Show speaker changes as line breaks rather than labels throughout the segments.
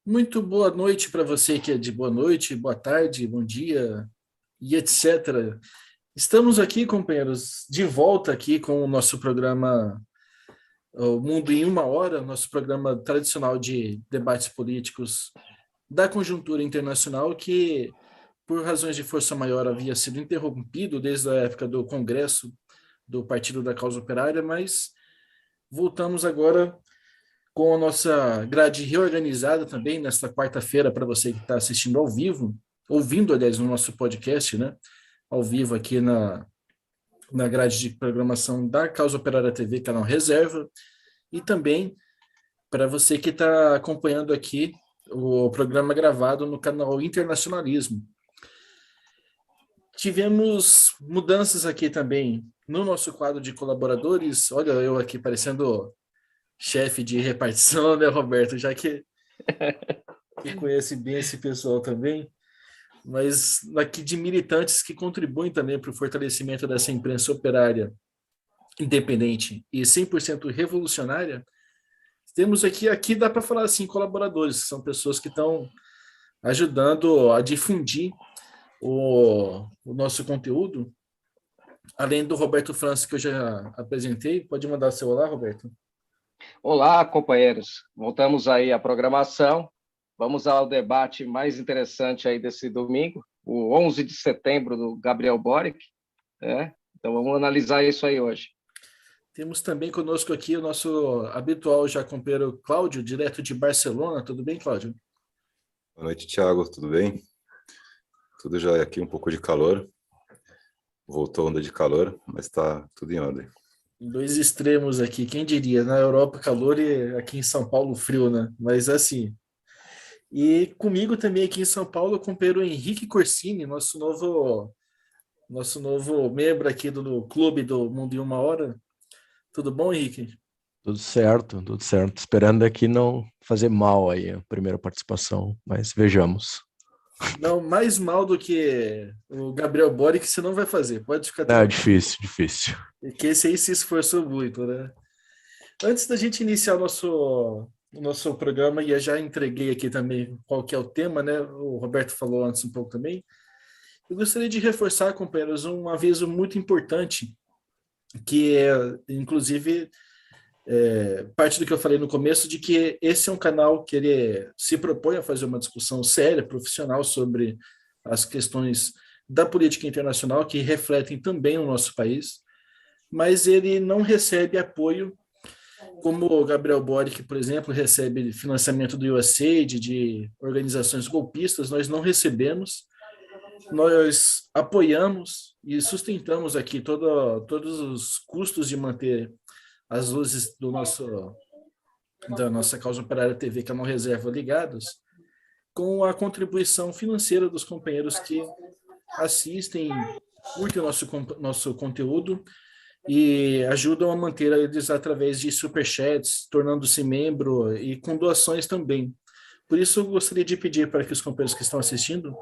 Muito boa noite para você que é de boa noite, boa tarde, bom dia e etc. Estamos aqui, companheiros, de volta aqui com o nosso programa O Mundo em Uma Hora, nosso programa tradicional de debates políticos da conjuntura internacional que, por razões de força maior, havia sido interrompido desde a época do Congresso do Partido da Causa Operária, mas voltamos agora com a nossa grade reorganizada também nesta quarta-feira para você que está assistindo ao vivo, ouvindo, aliás, no nosso podcast, né? Ao vivo aqui na grade de programação da Causa Operária TV, canal Reserva, e também para você que está acompanhando aqui o programa gravado no canal Internacionalismo. Tivemos mudanças aqui também no nosso quadro de colaboradores. Olha, eu aqui parecendo chefe de repartição, né, Roberto? Já que conhece bem esse pessoal também, mas aqui de militantes que contribuem também para o fortalecimento dessa imprensa operária independente e 100% revolucionária. Temos aqui dá para falar assim, colaboradores, que são pessoas que estão ajudando a difundir o nosso conteúdo, além do Roberto França, que eu já apresentei. Pode mandar seu olá, Roberto.
Olá, companheiros. Voltamos aí à programação. Vamos ao debate mais interessante aí desse domingo, o 11 de setembro, do Gabriel Boric. Então, vamos analisar isso aí hoje.
Temos também conosco aqui o nosso habitual já companheiro Cláudio, direto de Barcelona. Tudo bem, Cláudio?
Boa noite, Thiago. Tudo bem? Tudo já aqui, um pouco de calor. Voltou onda de calor, mas está tudo em ordem.
Dois extremos aqui, quem diria? Na Europa, calor e aqui em São Paulo, frio, né? Mas assim. E comigo também aqui em São Paulo, o companheiro Henrique Corsini, nosso novo membro aqui do Clube do Mundo em Uma Hora. Tudo bom, Henrique?
Tudo certo, tudo certo. Esperando aqui não fazer mal aí a primeira participação, mas vejamos.
Não, mais mal do que o Gabriel Boric você não vai fazer, pode ficar
tranquilo. Difícil.
Que esse aí se esforçou muito, né? Antes da gente iniciar o nosso programa, e eu já entreguei aqui também qual que é o tema, né? O Roberto falou antes um pouco também. Eu gostaria de reforçar, companheiros, um aviso muito importante, que é, inclusive, parte do que eu falei no começo, de que esse é um canal que ele se propõe a fazer uma discussão séria, profissional, sobre as questões da política internacional que refletem também o nosso país, mas ele não recebe apoio, como o Gabriel Boric, por exemplo, recebe financiamento do USAID, de organizações golpistas. Nós não recebemos, nós apoiamos e sustentamos aqui todos os custos de manter as luzes da nossa Causa Operária TV, Canal Reserva, ligados, com a contribuição financeira dos companheiros que assistem, curtem o nosso conteúdo e ajudam a manter eles através de superchats, tornando-se membro e com doações também. Por isso, eu gostaria de pedir para que os companheiros que estão assistindo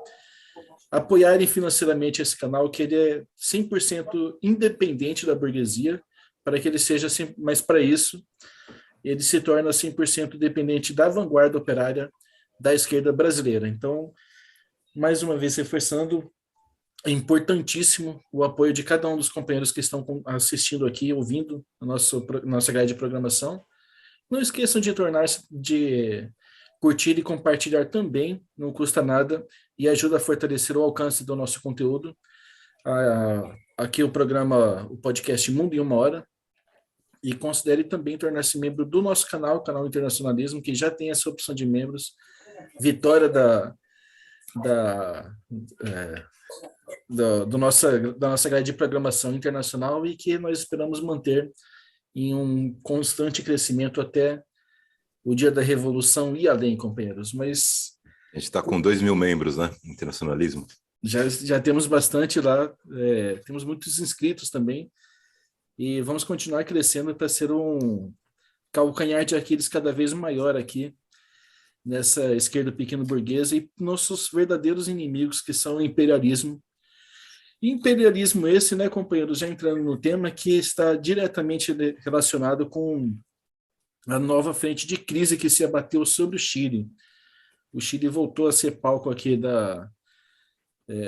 apoiarem financeiramente esse canal, que ele é 100% independente da burguesia, para que ele seja, mas para isso, ele se torna 100% dependente da vanguarda operária da esquerda brasileira. Então, mais uma vez reforçando, é importantíssimo o apoio de cada um dos companheiros que estão assistindo aqui, ouvindo a nossa grade de programação. Não esqueçam de curtir e compartilhar também, não custa nada e ajuda a fortalecer o alcance do nosso conteúdo. Aqui o podcast Mundo em Uma Hora. E considere também tornar-se membro do nosso canal Internacionalismo, que já tem essa opção de membros. Vitória da nossa grade de programação internacional, e que nós esperamos manter em um constante crescimento até o dia da Revolução e além, companheiros. Mas
a gente está com 2.000 membros, né? Internacionalismo.
Já temos bastante lá, temos muitos inscritos também, e vamos continuar crescendo para ser um calcanhar de Aquiles cada vez maior aqui nessa esquerda pequeno burguesa e nossos verdadeiros inimigos, que são o imperialismo. Imperialismo esse, né, companheiros, já entrando no tema, que está diretamente relacionado com a nova frente de crise que se abateu sobre o Chile. o Chile voltou a ser palco aqui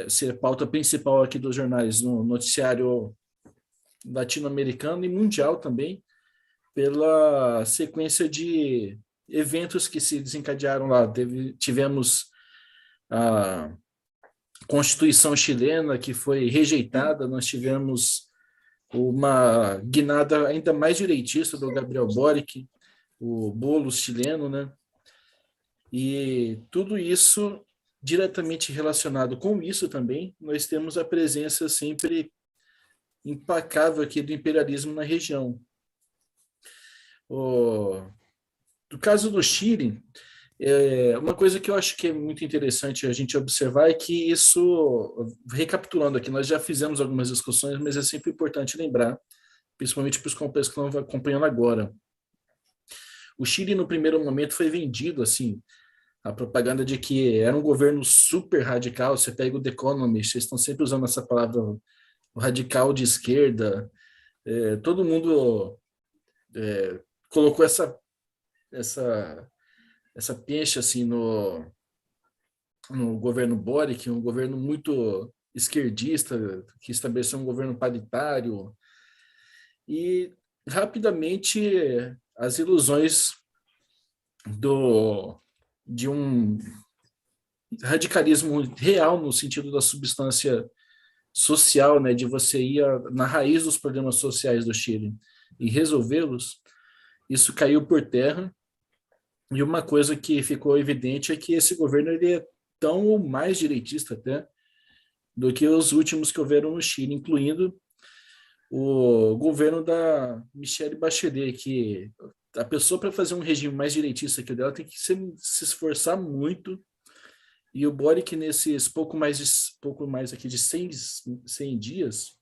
ser pauta principal aqui dos jornais no noticiário latino-americano e mundial também, pela sequência de eventos que se desencadearam lá. Tivemos a Constituição chilena, que foi rejeitada, nós tivemos uma guinada ainda mais direitista do Gabriel Boric, o Boulos chileno, né? E tudo isso diretamente relacionado com isso também, nós temos a presença sempre implacável aqui do imperialismo na região. No caso do Chile, uma coisa que eu acho que é muito interessante a gente observar é que isso, recapitulando aqui, nós já fizemos algumas discussões, mas é sempre importante lembrar, principalmente para os companheiros que estão acompanhando agora. O Chile, no primeiro momento, foi vendido, assim, a propaganda de que era um governo super radical. Você pega o The Economist, vocês estão sempre usando essa palavra, o radical de esquerda. Todo mundo colocou essa peixe assim no governo Boric, um governo muito esquerdista, que estabeleceu um governo paritário, e rapidamente as ilusões de um radicalismo real no sentido da substância social, né, de você ir na raiz dos problemas sociais do Chile e resolvê-los, isso caiu por terra. E uma coisa que ficou evidente é que esse governo ele é tão ou mais direitista até do que os últimos que houveram no Chile, incluindo o governo da Michelle Bachelet, que a pessoa para fazer um regime mais direitista que o dela tem que se esforçar muito. E o Boric, nesses pouco mais aqui de 100 dias,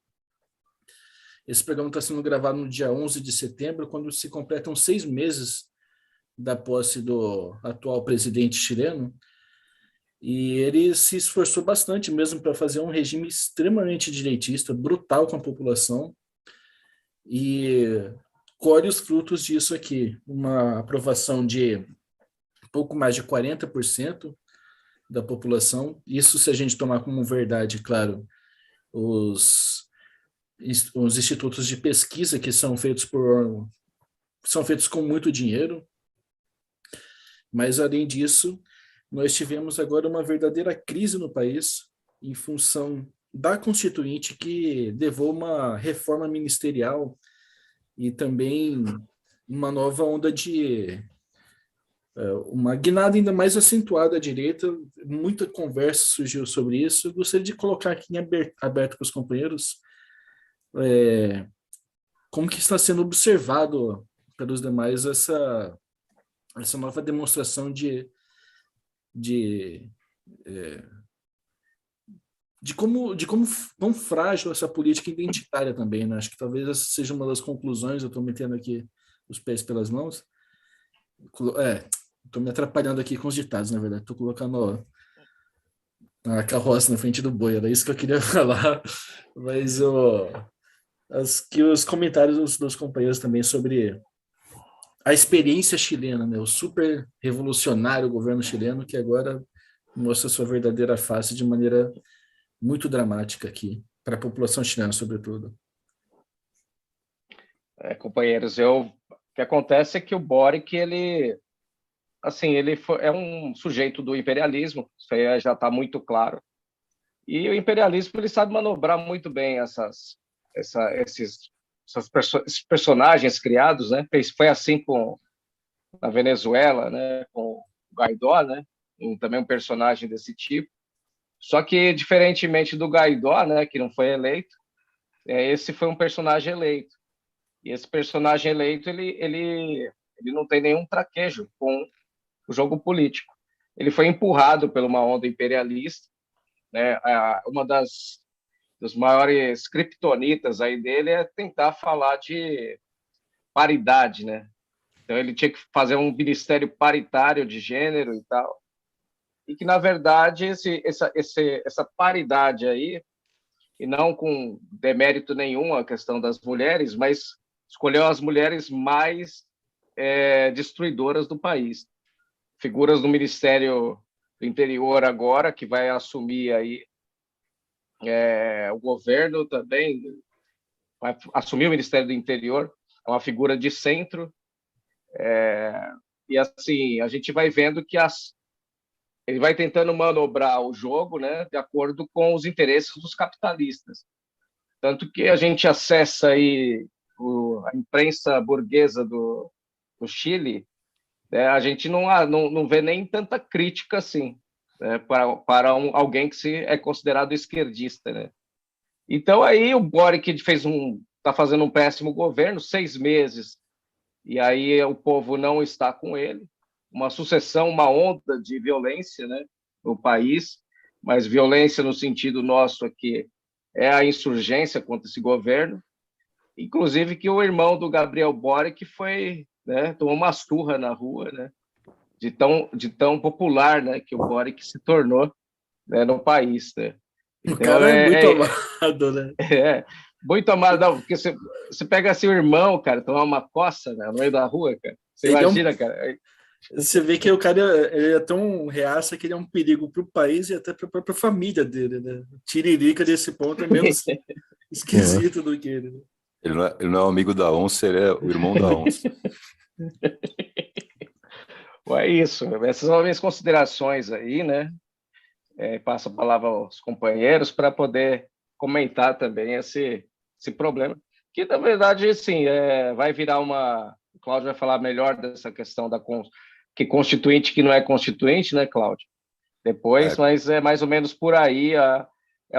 esse programa está sendo gravado no dia 11 de setembro, quando se completam 6 meses da posse do atual presidente chileno, e ele se esforçou bastante mesmo para fazer um regime extremamente direitista, brutal com a população, e colhe os frutos disso aqui, uma aprovação de pouco mais de 40% da população. Isso se a gente tomar como verdade, claro, os institutos de pesquisa que são feitos com muito dinheiro. Mas, além disso, nós tivemos agora uma verdadeira crise no país em função da Constituinte, que levou uma reforma ministerial e também uma nova onda de uma guinada ainda mais acentuada à direita. Muita conversa surgiu sobre isso. Eu gostaria de colocar aqui em aberto para os companheiros como que está sendo observado pelos demais essa nova demonstração de quão frágil essa política identitária também, né? Acho que talvez essa seja uma das conclusões. Eu estou metendo aqui os pés pelas mãos. Estou me atrapalhando aqui com os ditados, na verdade. Estou colocando a carroça na frente do boi, era isso que eu queria falar. Mas os comentários dos companheiros também sobre a experiência chilena, né? O super revolucionário governo chileno, que agora mostra sua verdadeira face de maneira muito dramática aqui, para a população chilena, sobretudo.
Companheiros, o que acontece é que o Boric, ele é um sujeito do imperialismo, isso aí já está muito claro, e o imperialismo ele sabe manobrar muito bem esses personagens criados, né? Foi assim na Venezuela, né? Com o Guaidó, né? Também um personagem desse tipo. Só que, diferentemente do Guaidó, né? Que não foi eleito, esse foi um personagem eleito. E esse personagem eleito, ele não tem nenhum traquejo com o jogo político. Ele foi empurrado por uma onda imperialista, né? Uma dos maiores criptonitas aí dele é tentar falar de paridade, né? Então ele tinha que fazer um ministério paritário de gênero e tal, e que na verdade essa paridade aí, e não com demérito nenhum a questão das mulheres, mas escolheu as mulheres mais destruidoras do país, figuras do Ministério do Interior agora, que vai assumir aí o governo também, vai assumir o Ministério do Interior, é uma figura de centro, e assim, a gente vai vendo que ele vai tentando manobrar o jogo, né, de acordo com os interesses dos capitalistas. Tanto que a gente acessa aí a imprensa burguesa do Chile, né, a gente não vê nem tanta crítica assim, né, para alguém que é considerado esquerdista, né? Então aí o Boric está fazendo um péssimo governo, 6 meses, e aí o povo não está com ele, uma onda de violência, né, no país, mas violência no sentido nosso aqui é a insurgência contra esse governo, inclusive que o irmão do Gabriel Boric tomou uma surra na rua, né, de tão popular, né, que o Boric se tornou, né, no país, né?
O
Então,
cara é muito amado, né?
Muito amado, não, porque você pega assim o irmão, cara, tomar uma coça, né, no meio da rua, cara. Você imagina, cara.
Você vê que o cara ele é tão reaça que ele é um perigo para o país e até para a própria família dele, né? Tiririca desse ponto é menos esquisito do que ele. Né?
Ele não é o amigo da onça, ele é o irmão da onça.
É isso. Essas são as minhas considerações aí, né? Passo a palavra aos companheiros para poder comentar também esse problema. Que, na verdade, assim, vai virar o Cláudio vai falar melhor dessa questão que constituinte que não é constituinte, né, Cláudio? Depois, mas é mais ou menos por aí. É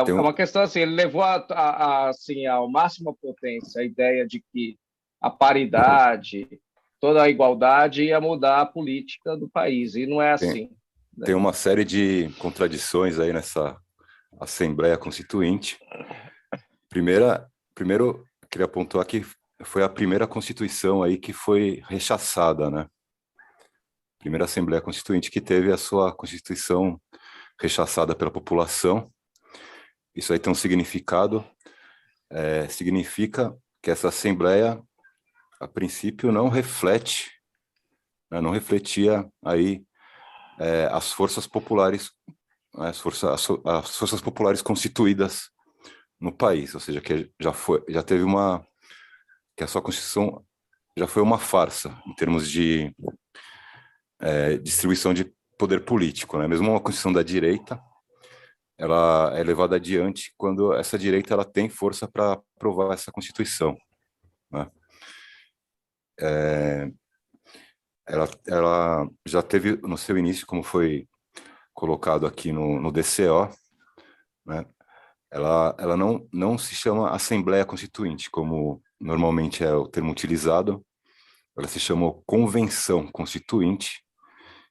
uma questão assim, ele levou assim, ao máximo a potência a ideia de que a paridade, toda a igualdade ia mudar a política do país, e não é assim.
Tem uma série de contradições aí nessa Assembleia Constituinte. Primeiro, queria pontuar que foi a primeira Constituição aí que foi rechaçada, né? Primeira Assembleia Constituinte que teve a sua Constituição rechaçada pela população. Isso aí tem um significado. Significa que essa Assembleia, a princípio, não refletia aí as forças populares, as forças populares constituídas no país, ou seja, que que a sua Constituição já foi uma farsa em termos de distribuição de poder político, né? Mesmo uma Constituição da direita, ela é levada adiante quando essa direita ela tem força para aprovar essa Constituição, né? Ela já teve no seu início, como foi colocado aqui no DCO, né? Ela não se chama Assembleia Constituinte, como normalmente é o termo utilizado. Ela se chamou Convenção Constituinte,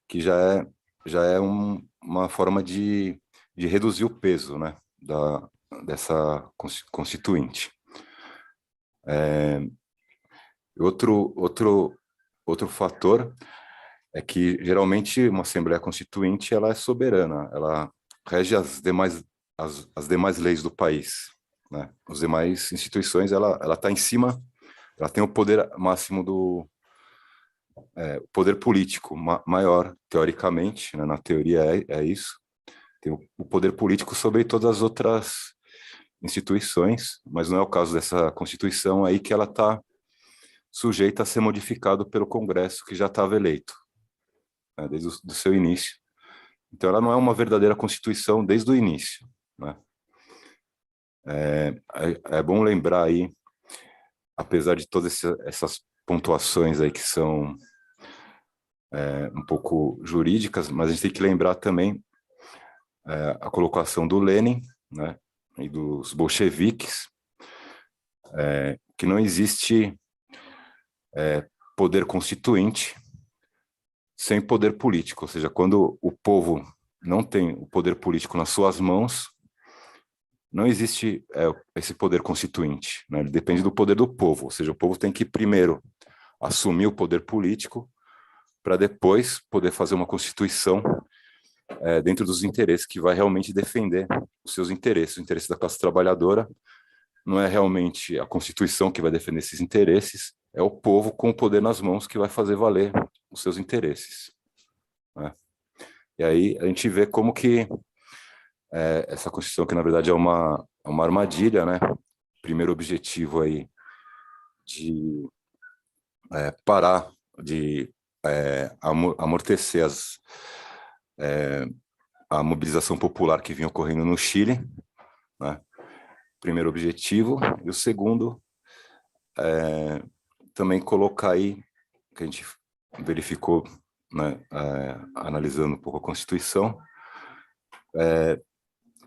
que já é uma forma de reduzir o peso, né, dessa Constituinte. Outro fator é que, geralmente, uma Assembleia Constituinte ela é soberana, ela rege as demais leis do país, né? As demais instituições, ela está em cima, ela tem o poder máximo poder político maior, teoricamente, né? Na teoria é isso, tem o poder político sobre todas as outras instituições, mas não é o caso dessa Constituição aí, que ela está sujeita a ser modificado pelo Congresso, que já estava eleito, né, desde o seu início. Então, ela não é uma verdadeira Constituição desde o início, né? É bom lembrar aí, apesar de todas essas pontuações aí que são um pouco jurídicas, mas a gente tem que lembrar também a colocação do Lenin, né, e dos bolcheviques, que não existe poder constituinte sem poder político, ou seja, quando o povo não tem o poder político nas suas mãos, não existe esse poder constituinte, né? Ele depende do poder do povo, ou seja, o povo tem que primeiro assumir o poder político para depois poder fazer uma constituição dentro dos interesses que vai realmente defender os seus interesses, o interesse da classe trabalhadora. Não é realmente a Constituição que vai defender esses interesses, é o povo com o poder nas mãos que vai fazer valer os seus interesses, né? E aí a gente vê como que essa Constituição, que na verdade é uma armadilha, né? Primeiro objetivo aí de parar, de amortecer a mobilização popular que vinha ocorrendo no Chile, né? Primeiro objetivo. E o segundo, também colocar aí, que a gente verificou, né, analisando um pouco a Constituição,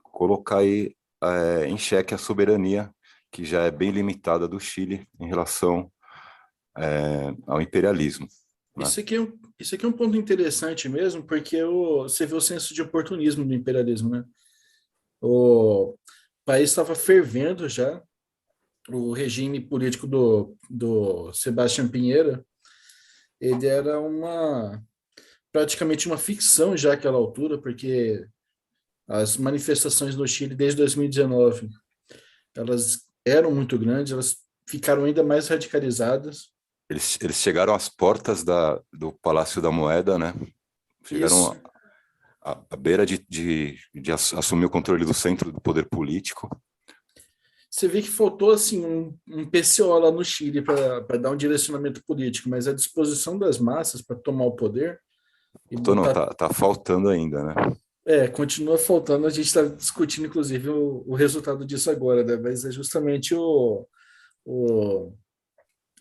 colocar aí em xeque a soberania, que já é bem limitada do Chile em relação ao imperialismo, né?
Isso aqui é um ponto interessante mesmo, porque você vê o senso de oportunismo do imperialismo, né? O país estava fervendo já, o regime político do Sebastião Pinheira, ele era praticamente uma ficção já àquela altura, porque as manifestações no Chile desde 2019, elas eram muito grandes, elas ficaram ainda mais radicalizadas.
Eles chegaram às portas do Palácio da Moeda, né?
Isso.
Chegaram à beira de assumir o controle do centro do poder político.
Você vê que faltou assim um PCO lá no Chile para dar um direcionamento político, mas a disposição das massas para tomar o poder e
Então, não,
botar.
tá faltando ainda, né?
Continua faltando, a gente está discutindo, inclusive, o resultado disso agora, né? Mas é justamente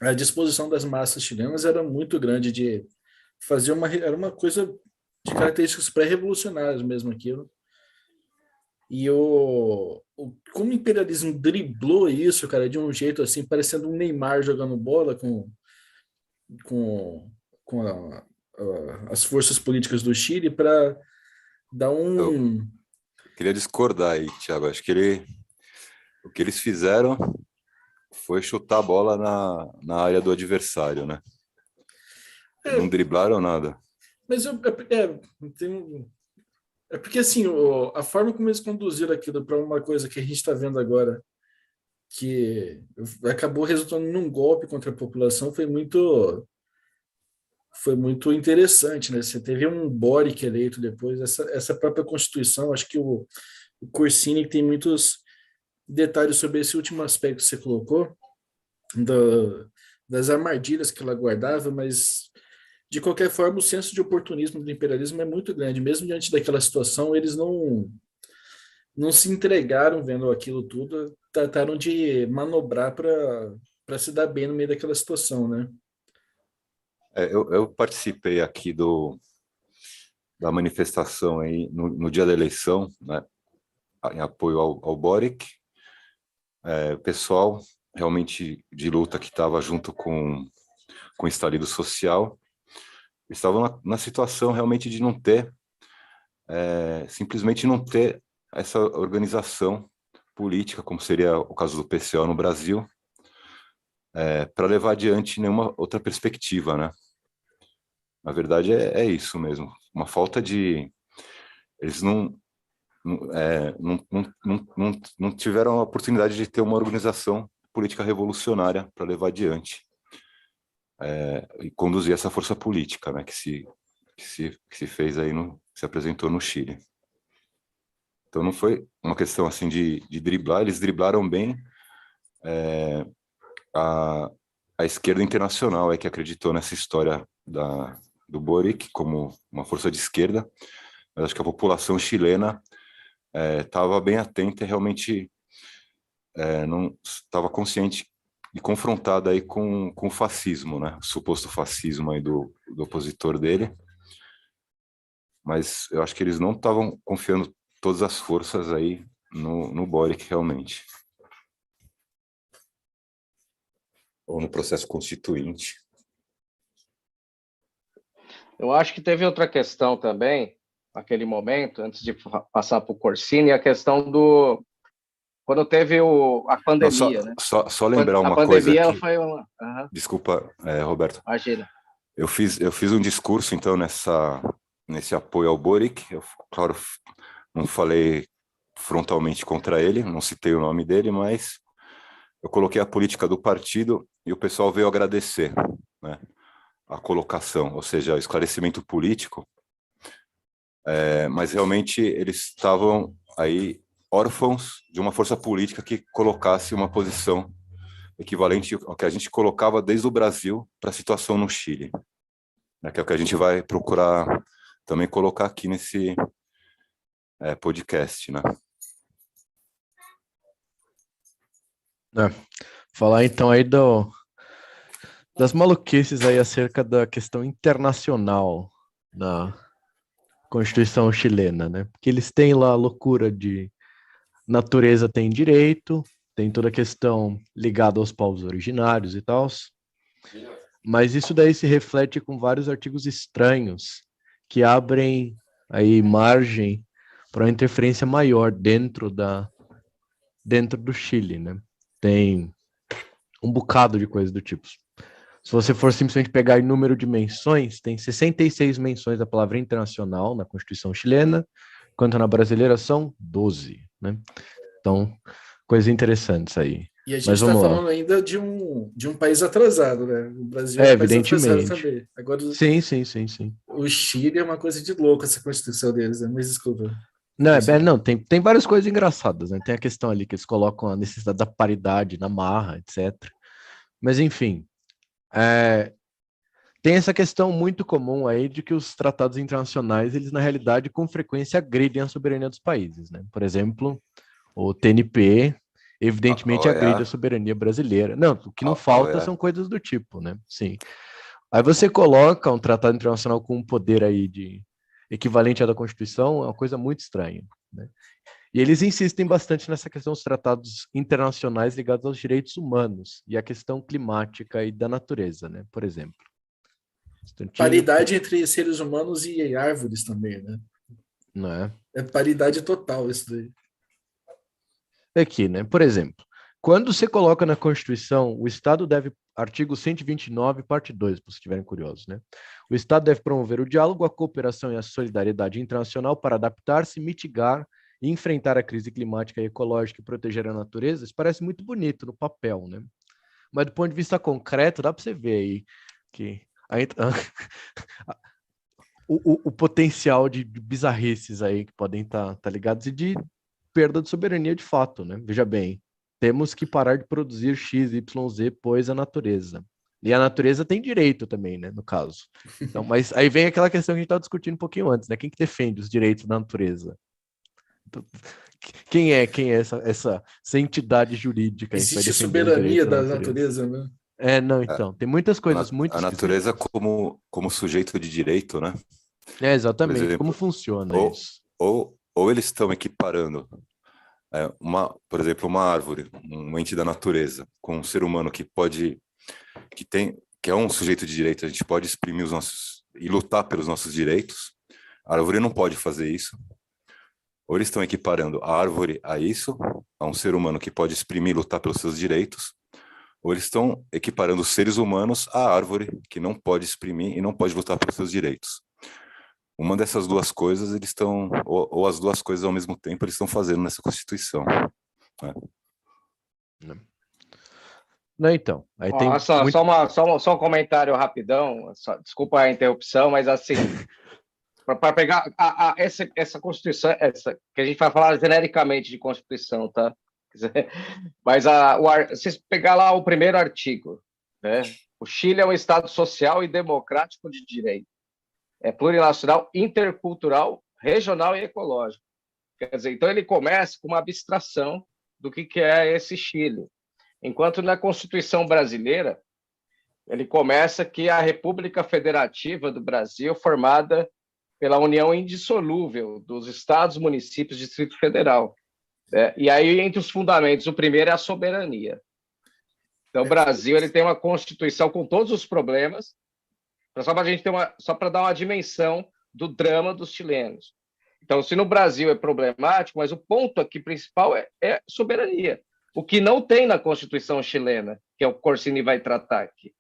a disposição das massas chilenas era muito grande de fazer era uma coisa de características pré-revolucionárias mesmo aquilo. E como o imperialismo driblou isso, cara, de um jeito assim, parecendo um Neymar jogando bola com, as forças políticas do Chile para dar
Eu
um.
queria discordar aí, Thiago. Acho que o que eles fizeram foi chutar a bola na área do adversário, né? Não
É,
driblaram nada.
mas é porque assim, a forma como eles conduziram aquilo para uma coisa que a gente está vendo agora, que acabou resultando num golpe contra a população, foi muito interessante, né? Você teve um Boric eleito depois, essa própria Constituição, acho que o Corsini tem muitos detalhes sobre esse último aspecto que você colocou, da- das armadilhas que ela guardava, mas de qualquer forma o senso de oportunismo do imperialismo é muito grande, mesmo diante daquela situação, eles não se entregaram vendo aquilo tudo, trataram de manobrar para se dar bem no meio daquela situação, né?
Eu participei aqui da manifestação aí no dia da eleição, né, em apoio ao Boric. O pessoal realmente de luta que estava junto com o estalido social estavam na situação realmente de não ter, simplesmente não ter essa organização política, como seria o caso do PCO no Brasil, para levar adiante nenhuma outra perspectiva, né? Na verdade, é isso mesmo. Uma falta de... Eles não tiveram a oportunidade de ter uma organização política revolucionária para levar adiante e conduzir essa força política, né, que se fez aí, se apresentou no Chile. Então não foi uma questão assim de driblar, eles driblaram bem a esquerda internacional, que acreditou nessa história do Boric como uma força de esquerda, mas acho que a população chilena estava bem atenta e realmente não estava consciente e confrontada aí com o fascismo, né? O suposto fascismo aí do opositor dele. Mas eu acho que eles não estavam confiando todas as forças aí no Boric realmente. Ou no processo constituinte.
Eu acho que teve outra questão também, naquele momento, antes de passar para o Corsini, a questão quando teve a pandemia, né?
Só lembrar uma coisa aqui. Foi uma... Desculpa, Roberto.
Imagina.
Eu fiz um discurso, então, nesse apoio ao Boric. Eu, claro, não falei frontalmente contra ele, não citei o nome dele, mas eu coloquei a política do partido e o pessoal veio agradecer, né, a colocação, ou seja, o esclarecimento político mas realmente eles estavam aí órfãos de uma força política que colocasse uma posição equivalente ao que a gente colocava desde o Brasil para a situação no Chile, né, que é o que a gente vai procurar também colocar aqui nesse podcast, né?
Falar então aí das maluquices aí acerca da questão internacional na Constituição chilena, né? Porque eles têm lá a loucura de natureza tem direito, tem toda a questão ligada aos povos originários e tal, mas isso daí se reflete com vários artigos estranhos que abrem aí margem para uma interferência maior dentro do Chile, né? Tem um bocado de coisa do tipo. Se você for simplesmente pegar em número de menções, tem 66 menções da palavra internacional na Constituição chilena, enquanto na brasileira são 12, né? Então, coisas interessantes aí.
E a gente
Mas
está
vamos lá.
falando ainda de um país atrasado, né? O Brasil é um país atrasado
Evidentemente.
também. Agora,
Sim.
o Chile é uma coisa de louco, essa Constituição deles, né? Mas desculpa.
Não, tem várias coisas engraçadas, né? Tem a questão ali que eles colocam a necessidade da paridade na marra, etc. Mas, enfim, tem essa questão muito comum aí de que os tratados internacionais, eles na realidade, com frequência, agridem a soberania dos países, né? Por exemplo, o TNP, evidentemente, agride a soberania brasileira. Não, o que não falta são coisas do tipo, né? Sim. Aí você coloca um tratado internacional com um poder aí de equivalente à da Constituição, é uma coisa muito estranha, né? E eles insistem bastante nessa questão dos tratados internacionais ligados aos direitos humanos e à questão climática e da natureza, né? Por exemplo.
Paridade entre seres humanos e árvores também, né?
Não é?
É paridade total isso daí.
Aqui, né? Por exemplo, quando você coloca na Constituição, o Estado deve, artigo 129, parte 2, para se estiverem curiosos, né? O Estado deve promover o diálogo, a cooperação e a solidariedade internacional para adaptar-se, mitigar e enfrentar a crise climática e ecológica e proteger a natureza. Isso parece muito bonito no papel, né? Mas do ponto de vista concreto, dá para você ver aí que o potencial de bizarrices aí que podem estar ligados e de perda de soberania de fato, né? Veja bem, temos que parar de produzir X, Y, Z, pois a natureza. E a natureza tem direito também, né, no caso. Então, mas aí vem aquela questão que a gente estava discutindo um pouquinho antes, né? Quem que defende os direitos da natureza? Quem é essa entidade jurídica que vai
Existe
defender os
soberania
direitos
da natureza, né?
Não, então, tem muitas coisas muito
a natureza como sujeito de direito, né?
exatamente.
Por exemplo,
Como funciona isso?
Ou eles estão equiparando por exemplo, uma árvore, um ente da natureza, com um ser humano que é um sujeito de direito, a gente pode exprimir os nossos e lutar pelos nossos direitos. A árvore não pode fazer isso. Ou eles estão equiparando a árvore a isso, a um ser humano que pode exprimir e lutar pelos seus direitos, ou eles estão equiparando os seres humanos à árvore, que não pode exprimir e não pode lutar pelos seus direitos. Uma dessas duas coisas, eles estão, ou as duas coisas ao mesmo tempo, eles estão fazendo nessa Constituição.
Não, então. Aí tem
só um comentário rapidão, desculpa a interrupção, mas assim, para pegar essa Constituição, que a gente vai falar genericamente de Constituição, tá? Mas se pegar lá o primeiro artigo, né? O Chile é um Estado social e democrático de direito. É plurinacional, intercultural, regional e ecológico. Quer dizer, então ele começa com uma abstração do que é esse Chile. Enquanto na Constituição brasileira, ele começa que a República Federativa do Brasil, formada pela união indissolúvel dos estados, municípios e Distrito Federal. E aí, entre os fundamentos, o primeiro é a soberania. Então, o Brasil ele tem uma Constituição com todos os problemas, só para dar uma dimensão do drama dos chilenos. Então, se no Brasil é problemático, mas o ponto aqui principal é soberania. O que não tem na Constituição chilena, que é o Corsini vai tratar aqui.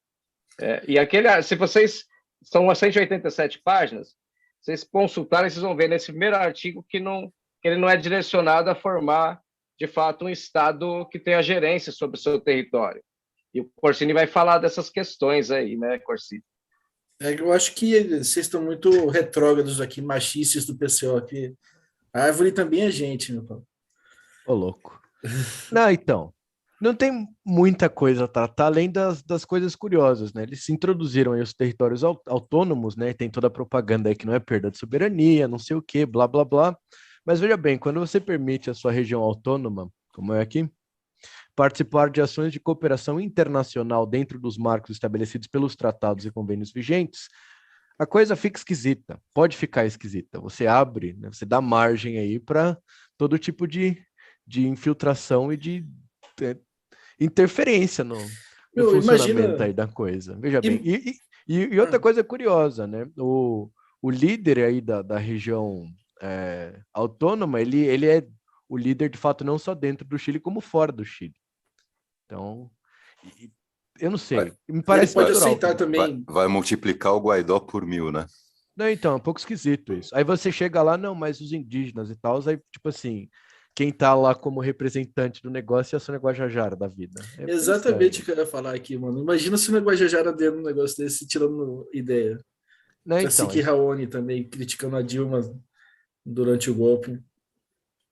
Se vocês... São 187 páginas, vocês consultarem, vocês vão ver nesse primeiro artigo que ele não é direcionado a formar, de fato, um Estado que tenha gerência sobre o seu território. E o Corsini vai falar dessas questões aí, né, Corsini?
Eu acho que vocês estão muito retrógrados aqui, machistas do PCO aqui. A árvore também é gente, meu pai.
Ô, louco. Não, então, não tem muita coisa a tratar além das coisas curiosas, né? Eles se introduziram aí os territórios autônomos, né? Tem toda a propaganda aí que não é perda de soberania, não sei o quê, blá, blá, blá. Mas veja bem, quando você permite a sua região autônoma, como é aqui, participar de ações de cooperação internacional dentro dos marcos estabelecidos pelos tratados e convênios vigentes, a coisa fica esquisita, pode ficar esquisita. Você abre, né, você dá margem aí para todo tipo de infiltração e de interferência no
Meu,
funcionamento
imagina.
aí da coisa. Veja bem.
im-
E outra coisa curiosa, né? O líder aí da região autônoma, ele é o líder de fato não só dentro do Chile, como fora do Chile. Então, e- eu não
Vai,
sei, me
E ele
parece
pode
natural
aceitar
também.
também.
vai multiplicar o Guaidó por 1000, né?
Não, então, é um pouco esquisito isso. Aí você chega lá, não, mas os indígenas e tal, aí, tipo assim, quem tá lá como representante do negócio é a Sônia Guajajara da vida. É meio estranho
Exatamente o que eu
isso.
ia falar aqui, mano. Imagina se o Guajajara dentro de um negócio desse, tirando ideia.
Né, então,
Cacique Raoni também, criticando a Dilma durante o golpe.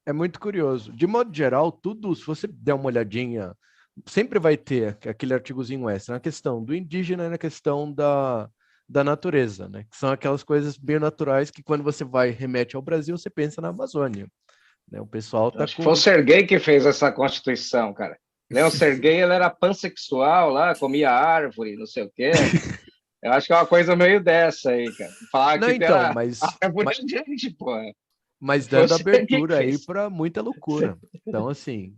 é muito curioso. De modo geral, tudo, se você der uma olhadinha, sempre vai ter aquele artigozinho extra na questão do indígena e na questão da natureza, né? Que são aquelas coisas bem naturais que quando você vai, remete ao Brasil, você pensa na Amazônia, né? O pessoal
Eu
tá
acho que foi o
com...
Serguei que fez essa Constituição, cara. Né? O Serguei, ele era pansexual lá, comia árvore, não sei o quê. Eu acho que é uma coisa meio dessa aí, cara. Falar
Não,
que
então,
era árvore de gente, pô.
mas
Foi o
dando
Serguei que
abertura aí
fez.
para muita loucura. Então, assim,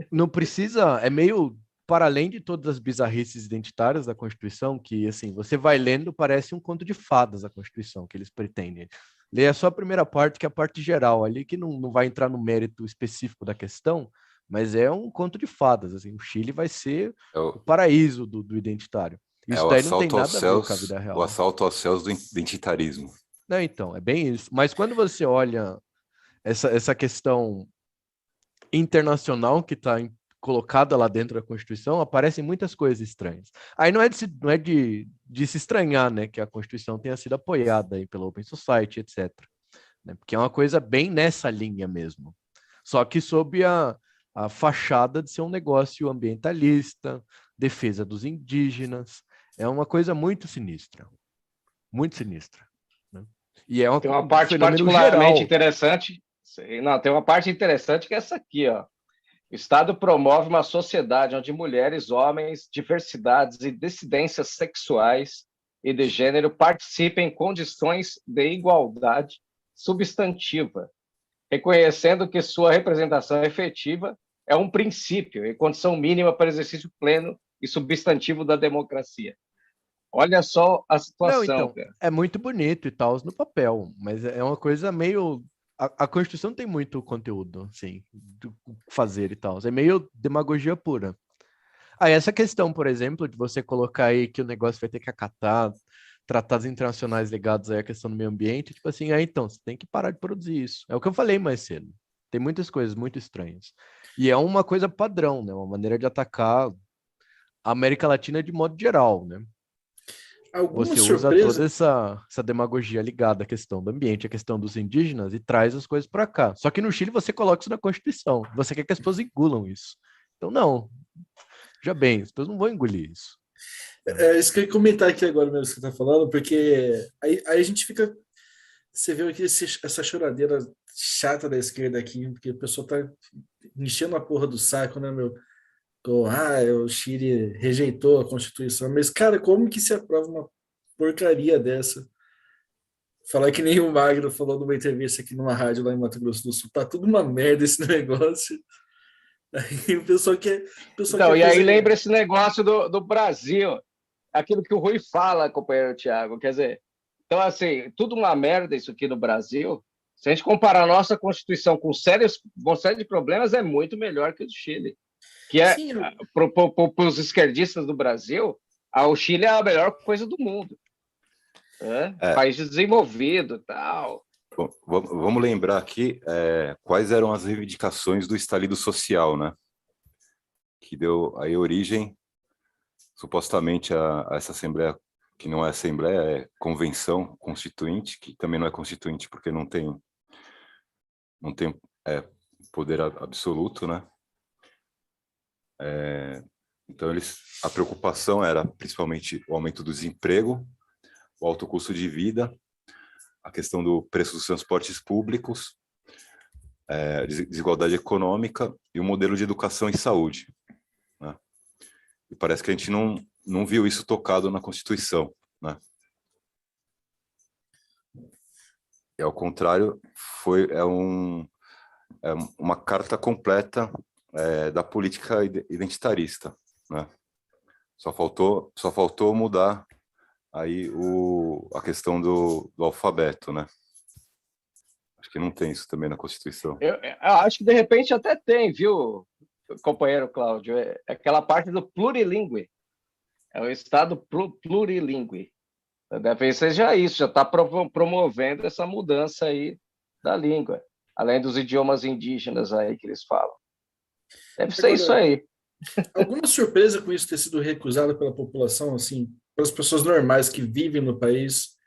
não precisa, é meio para além de todas as bizarrices identitárias da Constituição, que assim, você vai lendo, parece um conto de fadas a Constituição que eles pretendem. Lê só a primeira parte, que é a parte geral, ali que não vai entrar no mérito específico da questão, mas é um conto de fadas. Assim, o Chile vai ser
É
o
o,
paraíso do identitário.
é
Isso
o
daí não tem
assalto aos
nada a ver com a
céus,
vida
o
real.
assalto aos céus do identitarismo.
Não, então, é bem isso. Mas quando você olha essa questão internacional que está colocada lá dentro da Constituição, aparecem muitas coisas estranhas. Aí não é de se estranhar, né, que a Constituição tenha sido apoiada aí pela Open Society, etc. Né, porque é uma coisa bem nessa linha mesmo. Só que sob a fachada de ser um negócio ambientalista, defesa dos indígenas, é uma coisa muito sinistra. Né? E é
Tem uma
um
parte
fenômeno
particularmente
geral.
interessante. Não, tem uma parte interessante que é essa aqui, ó. O Estado promove uma sociedade onde mulheres, homens, diversidades e dissidências sexuais e de gênero participem em condições de igualdade substantiva, reconhecendo que sua representação efetiva é um princípio e condição mínima para exercício pleno e substantivo da democracia. Olha só a
Não,
situação,
então,
cara.
é muito bonito e tal no papel, mas é uma coisa meio. A Constituição tem muito conteúdo, assim, do fazer e tal. É meio demagogia pura. Aí, essa questão, por exemplo, de você colocar aí que o negócio vai ter que acatar tratados internacionais ligados aí à questão do meio ambiente, tipo assim, então, você tem que parar de produzir isso. É o que eu falei mais cedo. Tem muitas coisas muito estranhas. E é uma coisa padrão, né? Uma maneira de atacar a América Latina de modo geral, né?
Alguma
Você usa toda
surpresa?
essa demagogia ligada à questão do ambiente, à questão dos indígenas e traz as coisas para cá. Só que no Chile você coloca isso na Constituição. Você quer que as pessoas engulam isso. Então, não. Já bem, as pessoas não vão engolir isso.
É isso que eu ia comentar aqui agora mesmo que você está falando, porque aí a gente fica. Você vê aqui essa choradeira chata da esquerda aqui, porque a pessoa tá enchendo a porra do saco, né, meu? O Chile rejeitou a Constituição. Mas, cara, como que se aprova uma porcaria dessa? Falar que nem o Magno falou numa entrevista aqui numa rádio lá em Mato Grosso do Sul. Tá tudo uma merda esse negócio. Aí o pessoal quer
Então, e aí
fazer.
lembra esse negócio do Brasil, aquilo que o Rui fala, companheiro Tiago, quer dizer, então, assim, tudo uma merda isso aqui no Brasil. Se a gente comparar a nossa Constituição com uma série de problemas, é muito melhor que o do Chile. Que é,
Sim,
para os esquerdistas do Brasil, o Chile é a melhor coisa do mundo. Né?
É,
País desenvolvido tal.
bom, vamos lembrar aqui quais eram as reivindicações do estalido social, né? Que deu aí origem, supostamente, a essa Assembleia que não é assembleia, é convenção constituinte, que também não é constituinte porque não tem poder absoluto, né? Então, a preocupação era principalmente o aumento do desemprego, o alto custo de vida, a questão do preço dos transportes públicos, desigualdade econômica e o modelo de educação e saúde, né? E parece que a gente não viu isso tocado na Constituição, né? E, ao contrário, uma carta completa da política identitarista, né? Só faltou mudar aí a questão do alfabeto, né? Acho que não tem isso também na Constituição.
Eu acho que de repente até tem, viu, companheiro Cláudio? É aquela parte do plurilingüe. É o Estado plurilingüe. Deve ser já isso, já está promovendo essa mudança aí da língua, além dos idiomas indígenas aí que eles falam. Deve ser isso aí.
Alguma surpresa com isso ter sido recusado pela população, assim, pelas pessoas normais que vivem no país,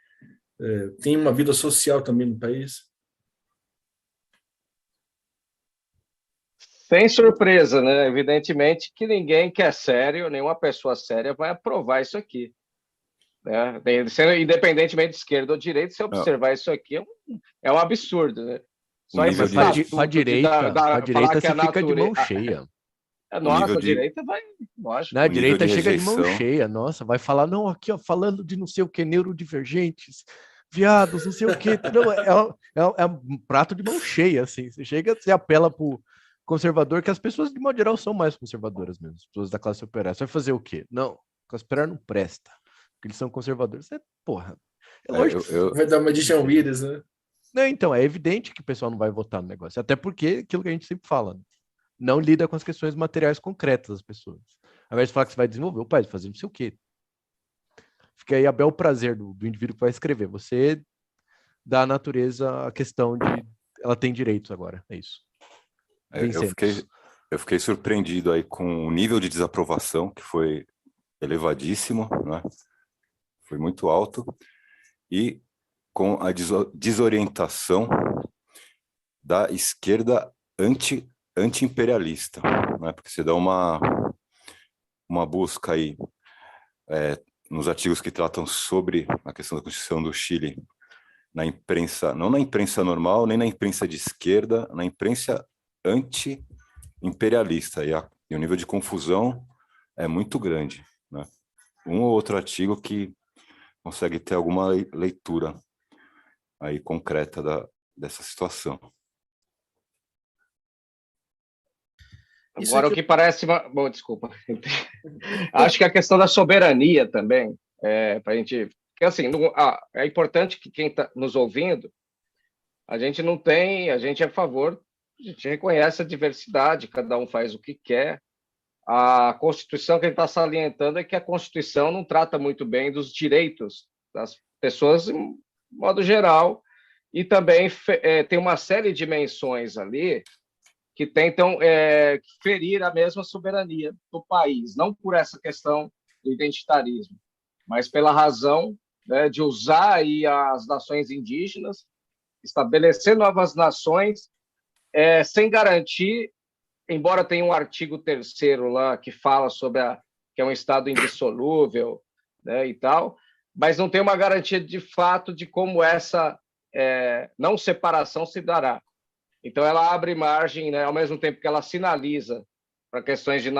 têm uma vida social também no país?
Sem surpresa, né? Evidentemente que ninguém que é sério, nenhuma pessoa séria vai aprovar isso aqui, né? Independentemente de esquerda ou direita, se observar isso aqui é um absurdo, né? Só esse
Mas para a direita, você fica de mão cheia.
Nossa, a direita vai, lógico.
A direita chega de mão cheia, nossa, vai falar, não, aqui, ó, falando de não sei o que, neurodivergentes, viados, não sei o que, é um prato de mão cheia, assim, você apela pro conservador, que as pessoas, de modo geral, são mais conservadoras mesmo, as pessoas da classe operária. Você vai fazer o quê? Não, a classe operária não presta, porque eles são conservadores. Porra, é lógico.
Vai dar uma de Jean Willis, né?
Não, então, é evidente que o pessoal não vai votar no negócio, até porque aquilo que a gente sempre fala, né? Não lida com as questões materiais concretas das pessoas. Ao invés de falar que você vai desenvolver o país, fazer não sei o quê. Fica aí a bel prazer do indivíduo que vai escrever. Você dá à natureza a questão de ela tem direitos agora, é isso.
Eu fiquei surpreendido aí com o nível de desaprovação, que foi elevadíssimo, né? Foi muito alto, e com a desorientação da esquerda anti-imperialista, né? Porque você dá uma busca aí nos artigos que tratam sobre a questão da Constituição do Chile, na imprensa, não na imprensa normal, nem na imprensa de esquerda, na imprensa anti-imperialista, e o nível de confusão é muito grande, né? Um ou outro artigo que consegue ter alguma leitura aí concreta dessa situação.
Agora, o que parece... Bom, desculpa. Acho que a questão da soberania também, para a gente... Porque, assim, é importante que quem está nos ouvindo, a gente é a favor, a gente reconhece a diversidade, cada um faz o que quer. A Constituição que ele está salientando é que a Constituição não trata muito bem dos direitos das pessoas, em modo geral, e também tem uma série de dimensões ali que tentam ferir a mesma soberania do país, não por essa questão do identitarismo, mas pela razão, né, de usar aí as nações indígenas, estabelecer novas nações, sem garantir, embora tenha um artigo 3º lá que fala sobre que é um estado indissolúvel, né, e tal, mas não tem uma garantia de fato de como essa não separação se dará. Então, ela abre margem, né, ao mesmo tempo que ela sinaliza para questões de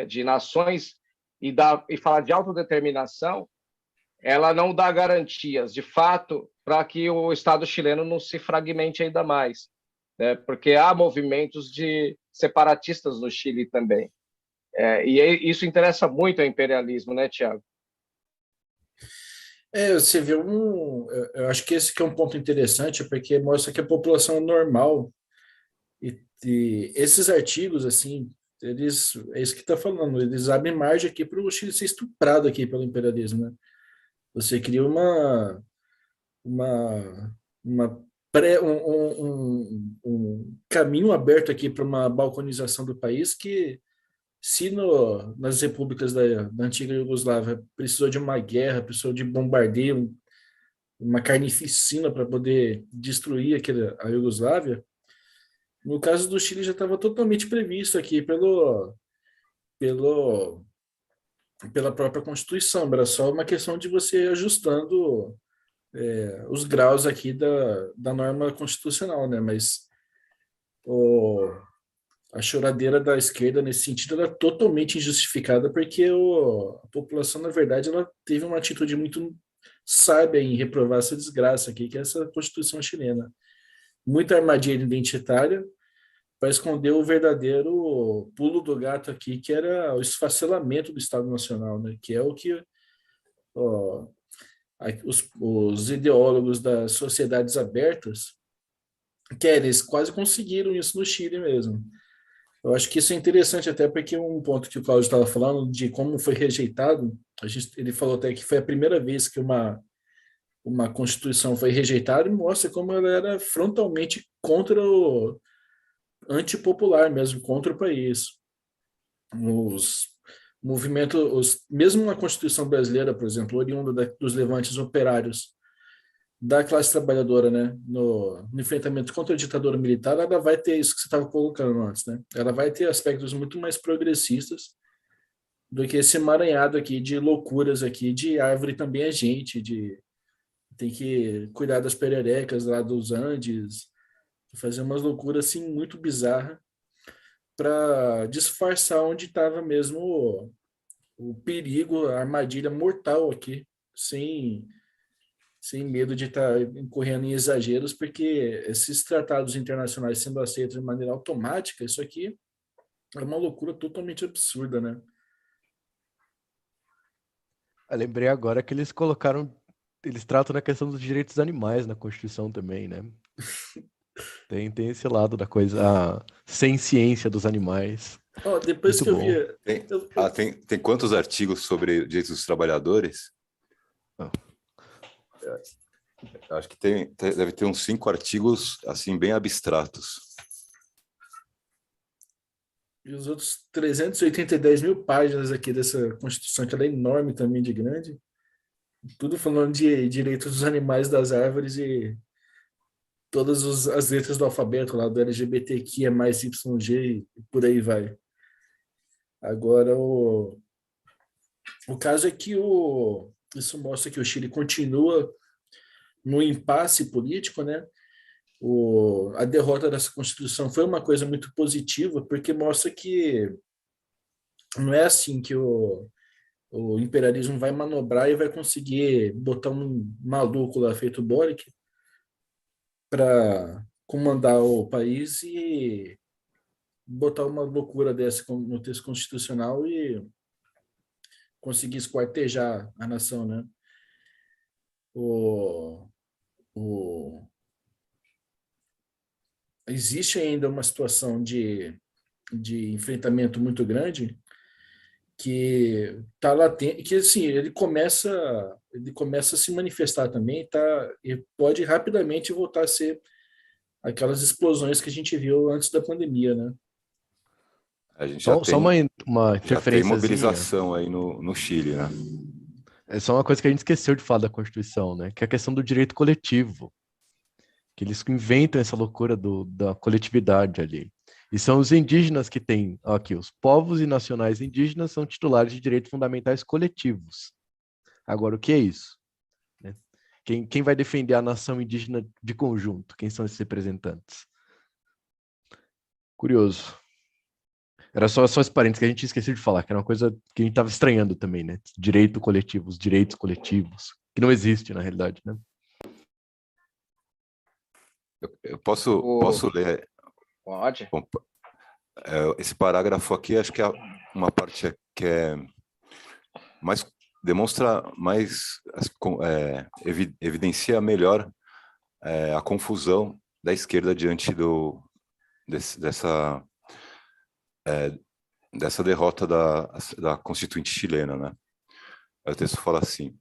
de nações e fala de autodeterminação, ela não dá garantias, de fato, para que o Estado chileno não se fragmente ainda mais, né, porque há movimentos de separatistas no Chile também. E isso interessa muito ao imperialismo, né, Tiago?
Você vê eu acho que esse que é um ponto interessante, porque mostra que a população é normal. E esses artigos, assim, é isso que está falando, eles abrem margem aqui para o Chile ser estuprado aqui pelo imperialismo, né? Você cria uma, uma um caminho aberto aqui para uma balcanização do país que Se nas repúblicas da antiga Iugoslávia precisou de uma guerra, precisou de bombardeio, uma carnificina para poder destruir a Iugoslávia, no caso do Chile já estava totalmente previsto aqui pelo, pela própria Constituição, era só uma questão de você ir ajustando os graus aqui da norma constitucional, né? Mas o, a choradeira da esquerda nesse sentido era totalmente injustificada, porque a população, na verdade, ela teve uma atitude muito sábia em reprovar essa desgraça aqui, que é essa Constituição chilena. Muita armadilha identitária para esconder o verdadeiro pulo do gato aqui, que era o esfacelamento do Estado Nacional, né? Que é o que ó, os ideólogos das sociedades abertas querem. Eles quase conseguiram isso no Chile mesmo. Eu acho que isso é interessante até porque um ponto que o Cláudio estava falando de como foi rejeitado, ele falou até que foi a primeira vez que uma Constituição foi rejeitada e mostra como ela era frontalmente contra o antipopular mesmo, contra o país. Os movimentos, mesmo na Constituição brasileira, por exemplo, oriunda dos levantes operários da classe trabalhadora, né, no enfrentamento contra a ditadura militar, ela vai ter isso que você estava colocando antes, né? Ela vai ter aspectos muito mais progressistas do que esse emaranhado aqui de loucuras aqui, de árvore também é gente, de tem que cuidar das pererecas lá dos Andes, fazer umas loucuras assim muito bizarras para disfarçar onde estava mesmo o perigo, a armadilha mortal aqui, sem medo de estar incorrendo em exageros, porque esses tratados internacionais sendo aceitos de maneira automática, isso aqui é uma loucura totalmente absurda, né?
Eu lembrei agora que eles tratam na questão dos direitos dos animais na Constituição também, né? Tem esse lado da coisa, sem ciência dos animais.
Depois
Muito
que eu
bom.
vi...
Tem quantos artigos sobre direitos dos trabalhadores?
Ah.
Acho que deve ter uns 5 artigos, assim, bem abstratos.
E os outros 382 mil páginas aqui dessa Constituição, que ela é enorme também de grande, tudo falando de direitos dos animais, das árvores e todas as letras do alfabeto lá do LGBTQIA mais YG e por aí vai. Agora, o caso é que isso mostra que o Chile continua no impasse político, né? A derrota dessa Constituição foi uma coisa muito positiva, porque mostra que não é assim que o imperialismo vai manobrar e vai conseguir botar um maluco lá feito Boric para comandar o país e botar uma loucura dessa no texto constitucional e conseguir esquartejar a nação, né? Existe ainda uma situação de enfrentamento muito grande que está latente, que assim, ele começa a se manifestar também, e pode rapidamente voltar a ser aquelas explosões que a gente viu antes da pandemia, né?
A gente
Só uma
já tem
interferênciazinha.
mobilização aí no Chile, né?
É só uma coisa que a gente esqueceu de falar da Constituição, né? Que é a questão do direito coletivo. Que eles inventam essa loucura da coletividade ali. E são os indígenas que têm, aqui, os povos e nacionais indígenas são titulares de direitos fundamentais coletivos. Agora, o que é isso? Né? Quem vai defender a nação indígena de conjunto? Quem são esses representantes? Curioso. Era só esse parênteses que a gente esqueceu de falar, que era uma coisa que a gente estava estranhando também, né? Direito coletivo, os direitos coletivos, que não existe na realidade, né?
Eu posso ler?
Pode.
Bom, esse parágrafo aqui, acho que é uma parte que demonstra mais, evidencia melhor a confusão da esquerda diante dessa derrota da Constituinte chilena, né? Aí o texto fala assim: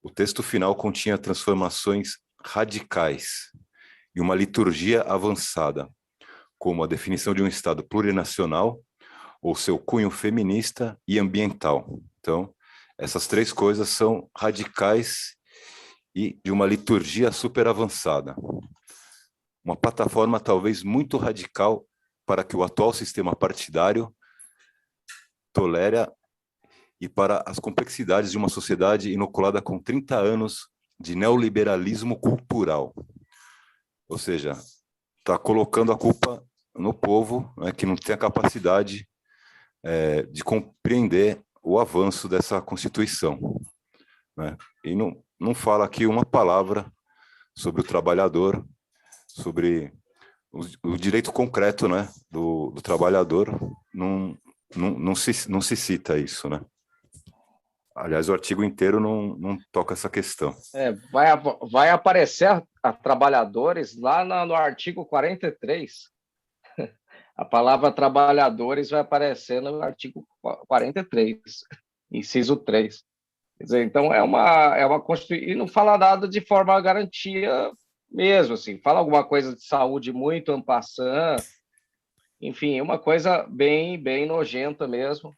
o texto final continha transformações radicais e uma liturgia avançada, como a definição de um Estado plurinacional, ou seu cunho feminista e ambiental. Então, essas três coisas são radicais e de uma liturgia super avançada. Uma plataforma talvez muito radical para que o atual sistema partidário tolere e para as complexidades de uma sociedade inoculada com 30 anos de neoliberalismo cultural. Ou seja, está colocando a culpa no povo, né, que não tem a capacidade de compreender o avanço dessa Constituição, né? E não fala aqui uma palavra sobre o trabalhador, sobre o direito concreto, né, do trabalhador, não se cita isso, né? Aliás, o artigo inteiro não toca essa questão.
Vai aparecer a trabalhadores lá no artigo 43. A palavra trabalhadores vai aparecer no artigo 43, inciso 3. Quer dizer, então, é uma Constituição, e não fala nada de forma a garantia mesmo, assim, fala alguma coisa de saúde muito en passant, enfim, é uma coisa bem nojenta mesmo.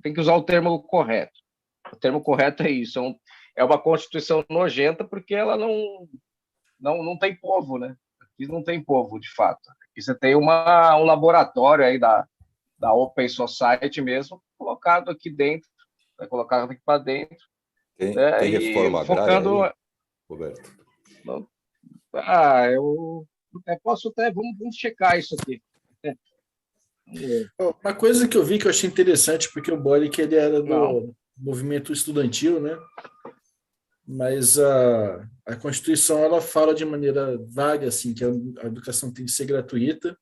Tem que usar o termo correto. O termo correto é isso, é uma Constituição nojenta porque ela não tem povo, né? Aqui não tem povo, de fato. Aqui você tem um laboratório aí da Open Society mesmo, colocado aqui dentro, colocado aqui para dentro.
Tem reforma agrária aí, Roberto?
Eu posso até... Vamos checar isso aqui.
Uma coisa que eu vi que eu achei interessante, porque o Boric ele era do movimento estudantil, né? Mas a Constituição ela fala de maneira vaga assim que a educação tem que ser gratuita,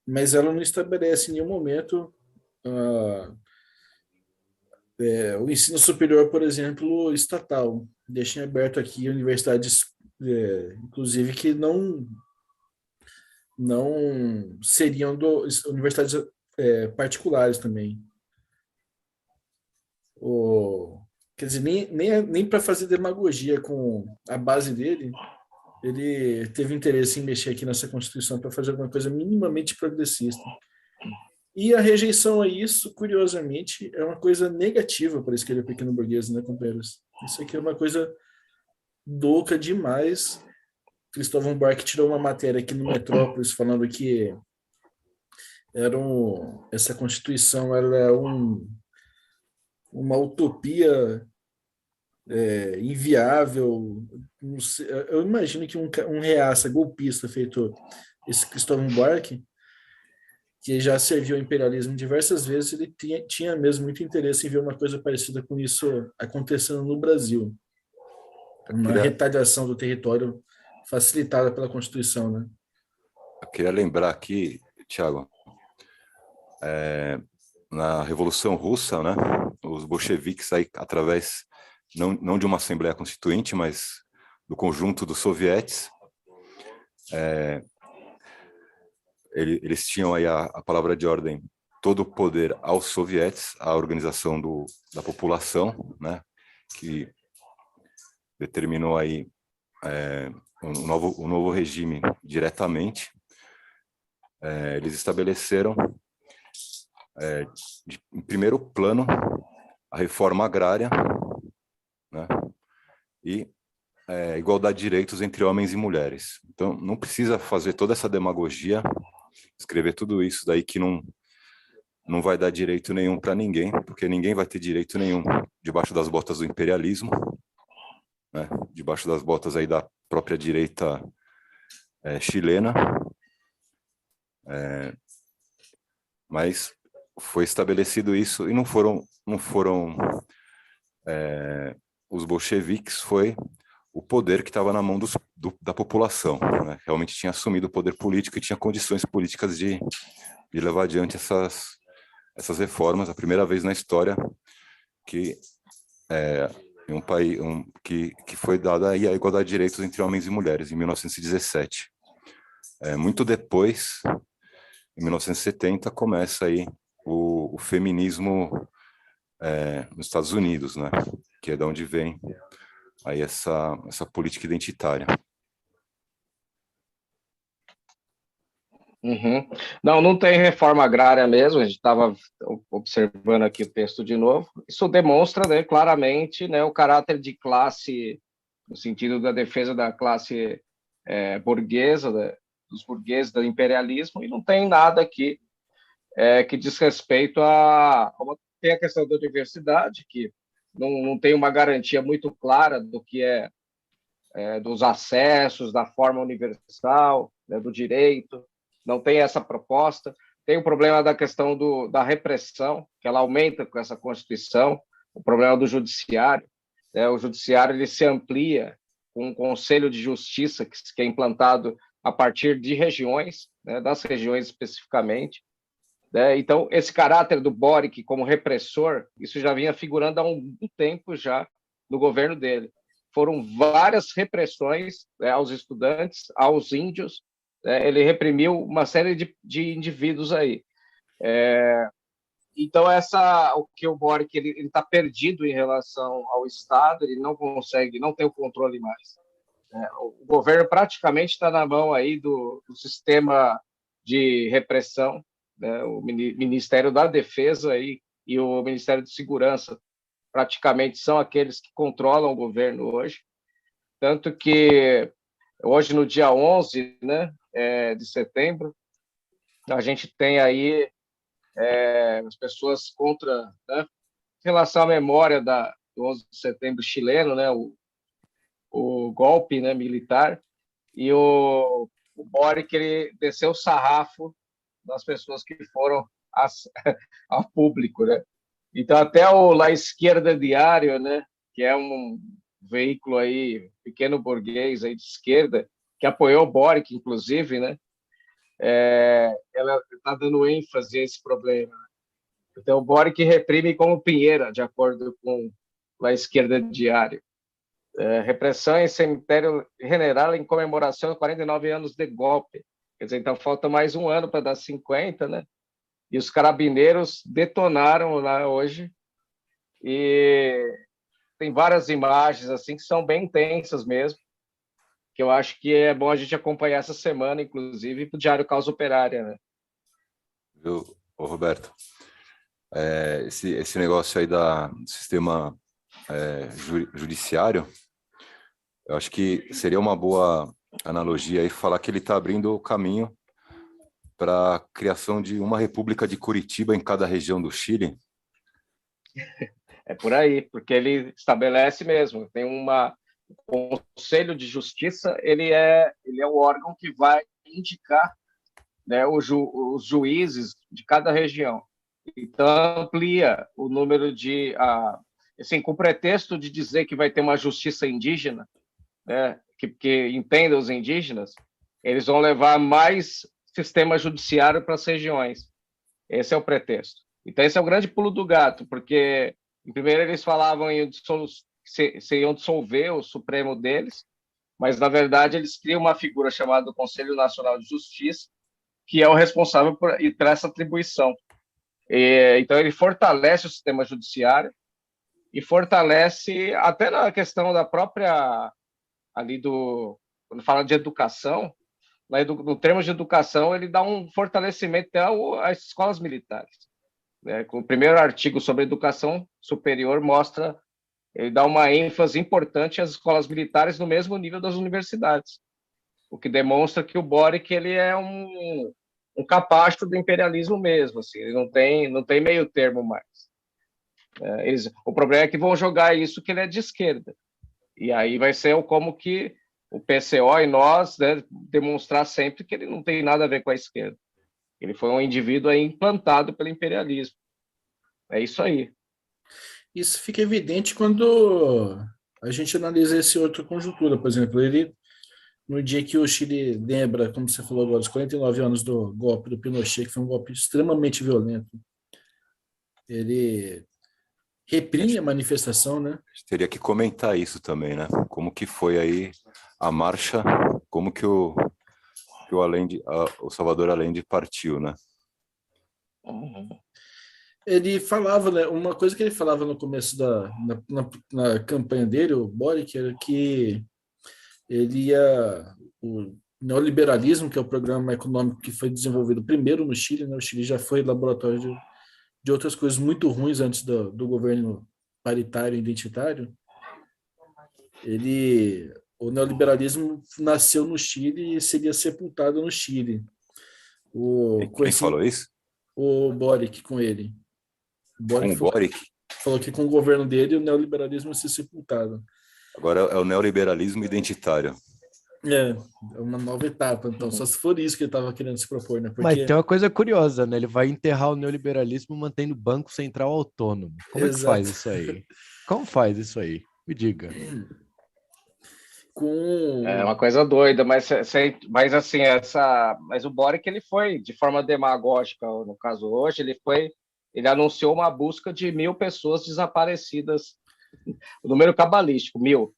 mas ela não estabelece em nenhum momento o ensino superior, por exemplo, estatal. Deixa em aberto aqui universidades, inclusive que não seriam universidades particulares também. Quer dizer, nem para fazer demagogia com a base dele, ele teve interesse em mexer aqui nessa Constituição para fazer alguma coisa minimamente progressista. E a rejeição a isso, curiosamente, é uma coisa negativa para a esquerda pequeno burguesa, né, companheiros? Isso aqui é uma coisa louca demais. Cristóvão Buarque tirou uma matéria aqui no Metrópolis falando que essa Constituição ela é uma utopia inviável. Não sei, eu imagino que um reaça golpista feito esse Cristóvão Buarque, que já serviu ao imperialismo diversas vezes, ele tinha mesmo muito interesse em ver uma coisa parecida com isso acontecendo no Brasil. Uma retaliação do território facilitada pela Constituição, né?
Eu queria lembrar aqui, Thiago, na Revolução Russa, né, os bolcheviques, aí, através não de uma Assembleia Constituinte, mas do conjunto dos sovietes, eles tinham aí a palavra de ordem, todo o poder aos sovietes, a organização da população, né, que determinou aí um novo regime diretamente. Eles estabeleceram, em primeiro plano, a reforma agrária, né, e igualdade de direitos entre homens e mulheres. Então, não precisa fazer toda essa demagogia, escrever tudo isso daí que não vai dar direito nenhum para ninguém, porque ninguém vai ter direito nenhum debaixo das botas do imperialismo, né, debaixo das botas aí da própria direita chilena. Mas foi estabelecido isso e não foram os bolcheviques, foi o poder que estava na mão da população, né? Realmente tinha assumido o poder político e tinha condições políticas de levar adiante essas reformas. A primeira vez na história que em um país que foi dada aí a igualdade de direitos entre homens e mulheres, em 1917. Muito depois, em 1970, começa aí o feminismo nos Estados Unidos, né? Que é de onde vem aí essa política identitária.
Uhum. Não, não tem reforma agrária mesmo, a gente estava observando aqui o texto de novo. Isso demonstra, né, claramente, né, o caráter de classe, no sentido da defesa da classe burguesa, dos burgueses, do imperialismo, e não tem nada aqui que diz respeito tem a questão da universidade, que não tem uma garantia muito clara do que dos acessos, da forma universal, né, do direito, não tem essa proposta. Tem o problema da questão da repressão, que ela aumenta com essa Constituição, o problema do judiciário. Né, o judiciário ele se amplia com um conselho de justiça que é implantado a partir de regiões, né, das regiões especificamente. Né? Então, esse caráter do Boric como repressor, isso já vinha figurando há um tempo já no governo dele. Foram várias repressões, né, aos estudantes, aos índios, né? Ele reprimiu uma série de indivíduos aí. Então, o que o Boric ele está perdido em relação ao Estado, ele não consegue, não tem o controle mais. O governo praticamente está na mão aí do sistema de repressão, né? O Ministério da Defesa aí, e o Ministério de Segurança praticamente são aqueles que controlam o governo hoje. Tanto que hoje, no dia 11, né, de setembro, a gente tem aí as pessoas contra, né, em relação à memória do 11 de setembro chileno, né, o golpe, né, militar, e o Boric ele desceu o sarrafo das pessoas que foram a público, né? Então, até o La Esquerda Diário, né, que é um veículo aí, pequeno burguês aí de esquerda, que apoiou o Boric, inclusive, né, ela está dando ênfase a esse problema. Então, o Boric reprime como Pinheira, de acordo com La Esquerda Diário. Repressão em cemitério general em comemoração de 49 anos de golpe. Quer dizer, então falta mais um ano para dar 50, né? E os carabineiros detonaram lá hoje. E tem várias imagens assim que são bem intensas mesmo, que eu acho que é bom a gente acompanhar essa semana, inclusive, para o Diário Causa Operária, né?
Viu, ô Roberto? Esse negócio aí do sistema judiciário, eu acho que seria uma boa analogia aí falar que ele está abrindo o caminho para a criação de uma República de Curitiba em cada região do Chile.
É por aí, porque ele estabelece mesmo, tem o Conselho de Justiça, ele é o órgão que vai indicar, né, os juízes de cada região. Então, amplia o número assim, com o pretexto de dizer que vai ter uma justiça indígena, né, que entenda os indígenas, eles vão levar mais sistema judiciário para as regiões. Esse é o pretexto. Então, esse é o grande pulo do gato, porque, primeiro, eles falavam que iam dissolver o Supremo deles, mas, na verdade, eles criam uma figura chamada Conselho Nacional de Justiça, que é o responsável por essa atribuição. Então, ele fortalece o sistema judiciário e fortalece até na questão da própria, quando fala de educação, no termo de educação, ele dá um fortalecimento até às escolas militares. Né? O primeiro artigo sobre educação superior ele dá uma ênfase importante às escolas militares no mesmo nível das universidades, o que demonstra que o Boric ele é um capacho do imperialismo mesmo, assim, ele não tem meio termo mais. O problema é que vão jogar isso que ele é de esquerda, e aí vai ser como que o PCO e nós, né, demonstrar sempre que ele não tem nada a ver com a esquerda. Ele foi um indivíduo aí implantado pelo imperialismo. É isso aí.
Isso fica evidente quando a gente analisa essa outra conjuntura. Por exemplo, ele, no dia que o Chile lembra, como você falou agora, os 49 anos do golpe do Pinochet, que foi um golpe extremamente violento, ele reprime a manifestação, né?
Teria que comentar isso também, né? Como que foi aí a marcha, como que o Salvador Allende partiu, né?
Ele falava, né, uma coisa que ele falava no começo na campanha dele, o Boric, era que ele ia, neoliberalismo, que é o programa econômico que foi desenvolvido primeiro no Chile, né? O Chile já foi laboratório de outras coisas muito ruins antes do governo paritário e identitário. O neoliberalismo nasceu no Chile e seria sepultado no Chile.
Quem falou isso?
O Boric com ele. O
Com
Boric
o Boric?
falou que com o governo dele o neoliberalismo ia ser sepultado.
Agora é o neoliberalismo identitário.
É uma nova etapa, então, só se for isso que ele estava querendo se propor, né?
Mas tem uma coisa curiosa, né? Ele vai enterrar o neoliberalismo mantendo o Banco Central autônomo. Como é que faz isso aí? Como faz isso aí? Me diga.
É uma coisa doida, mas assim, mas o Boric ele foi de forma demagógica, no caso hoje, ele anunciou uma busca de 1.000 pessoas desaparecidas, o número cabalístico, 1.000,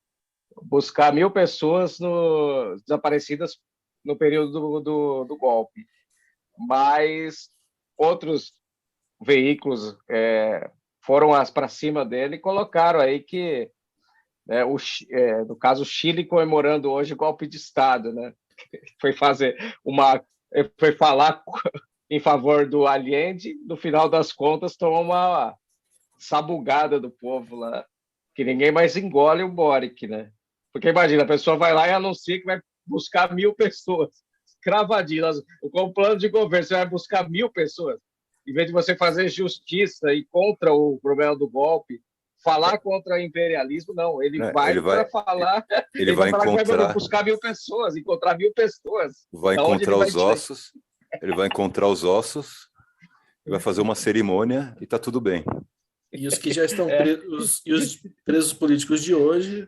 buscar 1.000 pessoas desaparecidas no período do golpe, mas outros veículos foram para cima dele e colocaram aí que no caso, o Chile comemorando hoje o golpe de Estado, né? Foi falar em favor do Allende, no final das contas, tomou uma sabugada do povo lá, que ninguém mais engole o Boric, né? Porque imagina, a pessoa vai lá e anuncia que vai buscar 1.000 pessoas, cravadinhas, com o plano de governo, você vai buscar 1.000 pessoas, em vez de você fazer justiça e contra o problema do golpe, falar contra o imperialismo, não. Ele vai para falar.
Ele vai
falar
encontrar.
Que vai buscar 1.000 pessoas, encontrar 1.000 pessoas.
Vai encontrar os ossos. Ele vai encontrar os ossos, vai fazer uma cerimônia e tá tudo bem.
E os que já estão presos, e os presos políticos de hoje,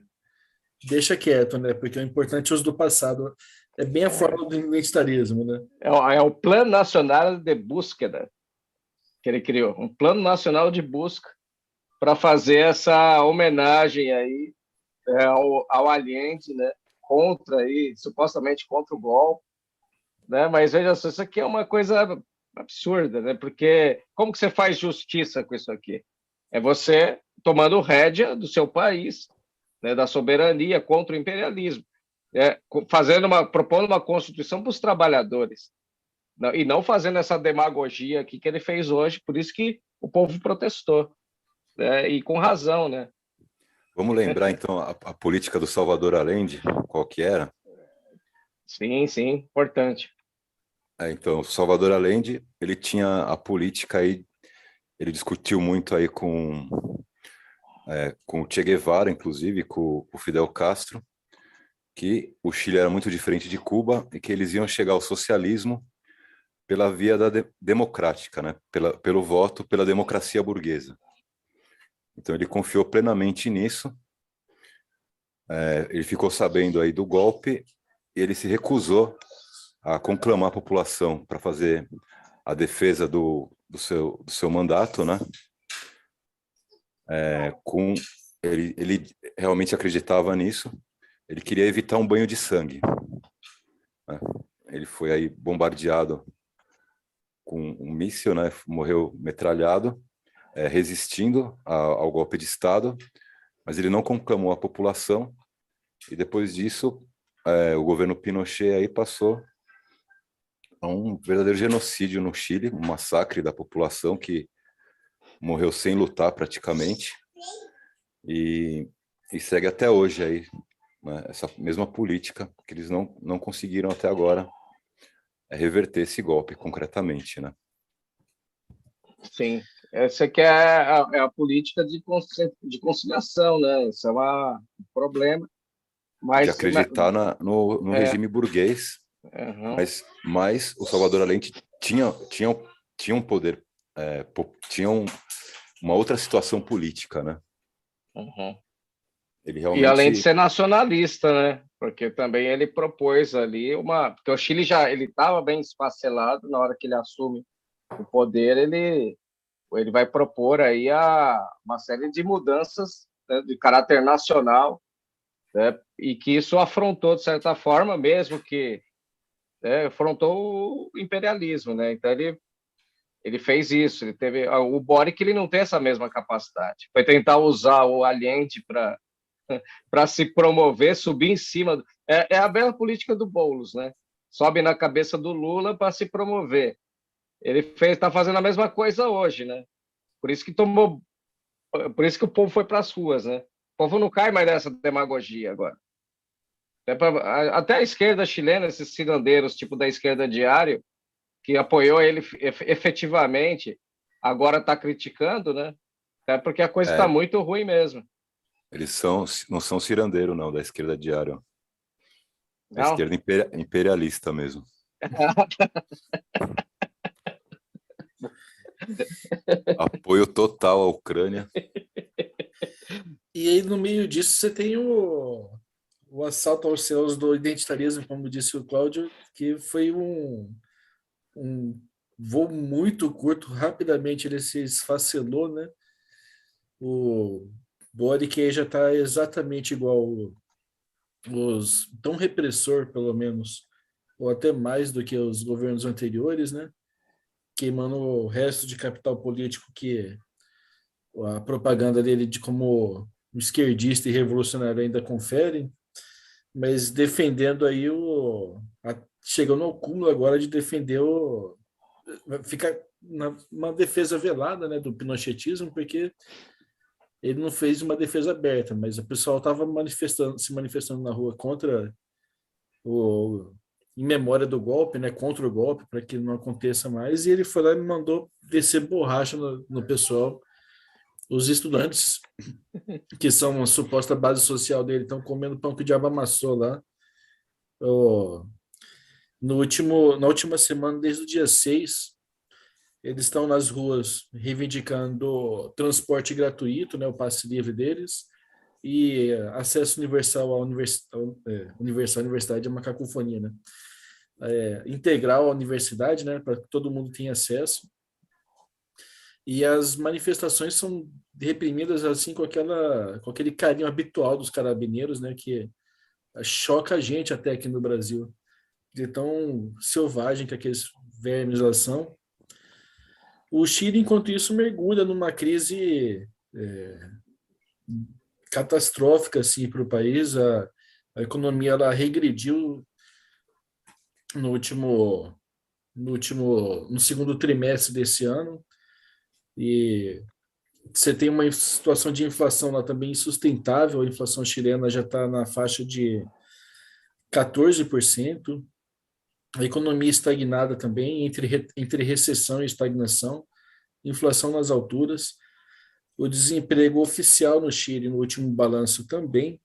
deixa quieto, né? Porque o importante é os do passado. É bem a forma do identitarismo, né?
É o Plano Nacional de Búsqueda que ele criou, um Plano Nacional de Busca para fazer essa homenagem aí ao Allende, né? Supostamente contra o golpe, né? Mas veja só, isso aqui é uma coisa absurda, né? Porque como que você faz justiça com isso aqui? É você tomando rédea do seu país, né? Da soberania contra o imperialismo, propondo uma constituição para os trabalhadores, e não fazendo essa demagogia aqui que ele fez hoje. Por isso que o povo protestou. E com razão, né?
Vamos lembrar, então, a política do Salvador Allende, qual que era?
Sim, importante.
Então, o Salvador Allende, ele tinha a política aí, ele discutiu muito aí com o Che Guevara, inclusive, com o Fidel Castro, que o Chile era muito diferente de Cuba e que eles iam chegar ao socialismo pela via democrática, né? Pelo voto, pela democracia burguesa. Então ele confiou plenamente nisso. Ele ficou sabendo aí do golpe e ele se recusou a conclamar a população para fazer a defesa do seu mandato, né? Ele realmente acreditava nisso. Ele queria evitar um banho de sangue, né? Ele foi aí bombardeado com um míssil, né? Morreu metralhado, resistindo ao golpe de Estado, mas ele não conclamou a população, e depois disso o governo Pinochet aí passou a um verdadeiro genocídio no Chile, um massacre da população que morreu sem lutar praticamente, e segue até hoje aí, né, essa mesma política que eles não conseguiram até agora reverter esse golpe concretamente, né?
Sim. Essa aqui é a política de conciliação, né? Isso é um problema.
De acreditar no regime burguês, mas o Salvador Allende tinha um poder, tinha uma outra situação política, né? Ele realmente...
E além de ser nacionalista, né? Porque também ele propôs ali porque o Chile ele estava bem esfacelado na hora que ele assume o poder, ele vai propor aí uma série de mudanças, né, de caráter nacional, né, e que isso afrontou, de certa forma, mesmo que afrontou o imperialismo, né? Então ele fez isso. O Boric, ele não tem essa mesma capacidade. Foi tentar usar o Allende para se promover, subir em cima. É a bela política do Boulos, né? sobe na cabeça do Lula para se promover. Ele está fazendo a mesma coisa hoje, né? Por isso que o povo foi para as ruas, né? O povo não cai mais nessa demagogia agora. Até a esquerda chilena, esses cirandeiros, tipo da esquerda diário, que apoiou ele efetivamente, agora está criticando, né? É porque a coisa está muito ruim mesmo.
Eles não são cirandeiro, não, da esquerda diário. Da
Não?
esquerda imperialista mesmo. Apoio total à Ucrânia.
E aí, no meio disso, você tem o assalto aos céus do identitarismo, como disse o Cláudio, que foi um voo muito curto, rapidamente ele se esfacelou, né? O Boric aí já está exatamente igual tão repressor, pelo menos, ou até mais do que os governos anteriores, né? Queimando o resto de capital político que a propaganda dele de como um esquerdista e revolucionário ainda confere, mas defendendo aí chegando ao cúmulo agora de defender ficar uma defesa velada, né, do pinochetismo, porque ele não fez uma defesa aberta, mas o pessoal estava se manifestando na rua contra em memória do golpe, né, contra o golpe, para que não aconteça mais, e ele foi lá e me mandou descer borracha no pessoal. Os estudantes, que são a suposta base social dele, estão comendo pão que o diabo amassou lá. Na última semana, desde o dia 6, eles estão nas ruas reivindicando transporte gratuito, né, o passe livre deles, e acesso universal à universidade é uma cacofonia, né? Integral à universidade, né, para que todo mundo tenha acesso. E as manifestações são reprimidas assim com aquele carinho habitual dos carabineiros, né, que choca a gente até aqui no Brasil, de tão selvagem que aqueles vermes lá são. O Chile, enquanto isso, mergulha numa crise catastrófica assim, para o país. A economia ela regrediu no segundo trimestre desse ano, e você tem uma situação de inflação lá também insustentável. A inflação chilena já está na faixa de 14%. A economia estagnada também, entre recessão e estagnação, inflação nas alturas. O desemprego oficial no Chile, no último balanço também,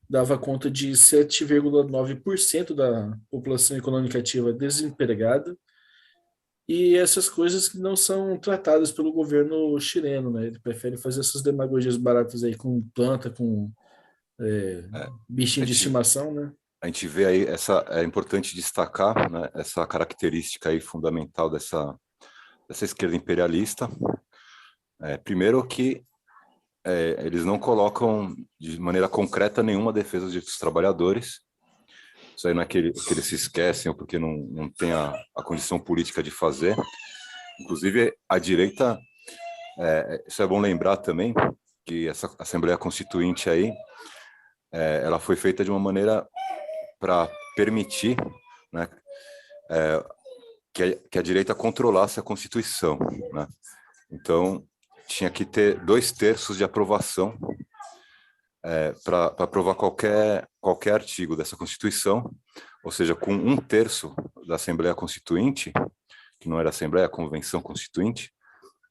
dava conta de 7,9% da população econômica ativa desempregada. E essas coisas que não são tratadas pelo governo chileno, né? Ele prefere fazer essas demagogias baratas aí com planta, com bichinho de estimação, né?
A gente vê aí, é importante destacar, né, essa característica aí fundamental dessa esquerda imperialista. Primeiro que eles não colocam de maneira concreta nenhuma defesa dos trabalhadores. Isso aí não é que eles se esquecem ou porque não tem a condição política de fazer. Inclusive, a direita, isso é bom lembrar também, que essa Assembleia Constituinte aí, ela foi feita de uma maneira para permitir, né, que a direita controlasse a Constituição, né? Então, tinha que ter 2/3 de aprovação para aprovar qualquer artigo dessa Constituição, ou seja, com 1/3 da Assembleia Constituinte, que não era Assembleia, a Convenção Constituinte,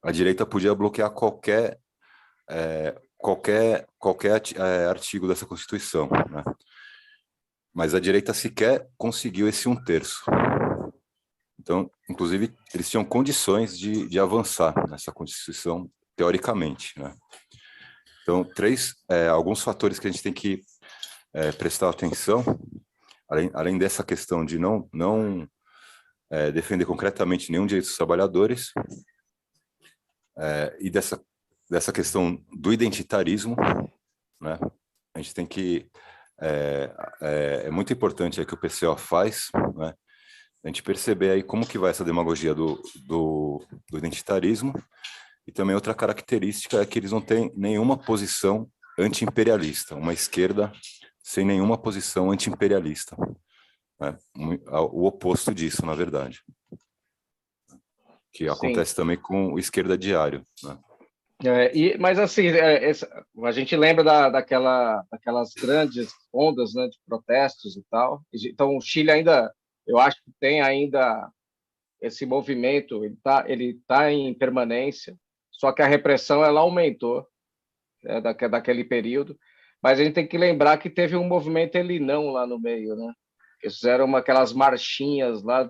a direita podia bloquear qualquer artigo dessa Constituição, né? Mas a direita sequer conseguiu esse 1/3. Então, inclusive, eles tinham condições de avançar nessa Constituição, teoricamente, né? Então, alguns fatores que a gente tem que prestar atenção, além dessa questão de não defender concretamente nenhum direito dos trabalhadores, e dessa questão do identitarismo, né? A gente tem que... É muito importante aí que o PCO faz, né? A gente perceber aí como que vai essa demagogia do identitarismo. E também outra característica é que eles não têm nenhuma posição anti-imperialista, uma esquerda sem nenhuma posição anti-imperialista. né? O oposto disso, na verdade. Que acontece também com o Esquerda Diário, né?
Mas assim, a gente lembra daquelas grandes ondas, né, de protestos e tal. Então, o Chile ainda, eu acho que tem ainda esse movimento, ele tá em permanência, só que a repressão ela aumentou, né, daquele período. Mas a gente tem que lembrar que teve um movimento elinão lá no meio, né? Eles fizeram aquelas marchinhas lá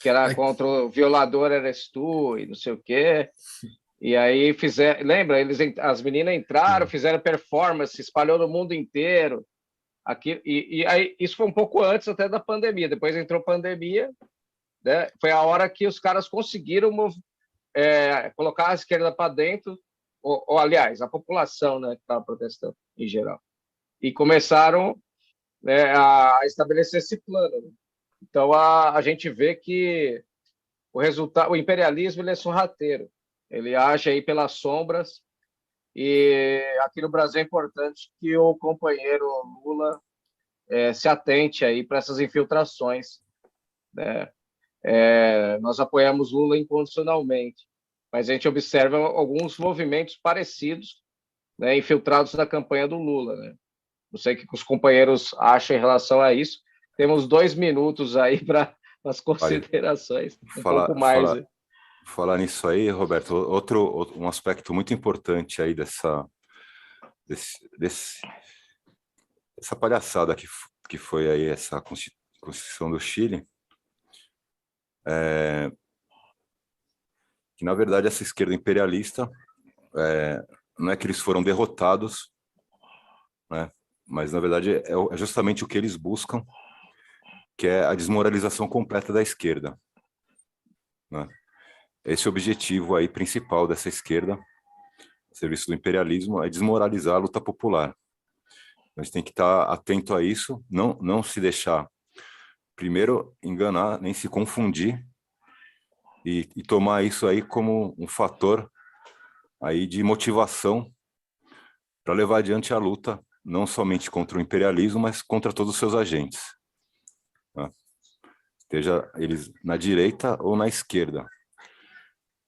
que era contra o violador eres tu e não sei o quê. E aí lembra, as meninas entraram, fizeram performance, espalhou no mundo inteiro. E aí, isso foi um pouco antes até da pandemia. Depois entrou pandemia, né? Foi a hora que os caras conseguiram colocar a esquerda para dentro, ou aliás, a população, né, que estava protestando em geral. E começaram, né, a estabelecer esse plano, né? Então a gente vê que o imperialismo ele é sorrateiro, ele age aí pelas sombras, e aqui no Brasil é importante que o companheiro Lula se atente aí para essas infiltrações, né? Nós apoiamos Lula incondicionalmente, mas a gente observa alguns movimentos parecidos, né, infiltrados na campanha do Lula, né? Não sei o que os companheiros acham em relação a isso. Temos 2 minutos aí para as considerações, um pouco mais.
Falar nisso aí, Roberto, um aspecto muito importante aí dessa palhaçada que foi aí essa Constituição do Chile, que na verdade essa esquerda imperialista, não é que eles foram derrotados, né? Mas na verdade é justamente o que eles buscam, que é a desmoralização completa da esquerda, né? Esse é o objetivo aí principal dessa esquerda, serviço do imperialismo, é desmoralizar a luta popular. A gente tem que estar atento a isso, não se deixar, primeiro, enganar, nem se confundir, e tomar isso aí como um fator aí de motivação para levar adiante a luta, não somente contra o imperialismo, mas contra todos os seus agentes, né? Seja eles na direita ou na esquerda.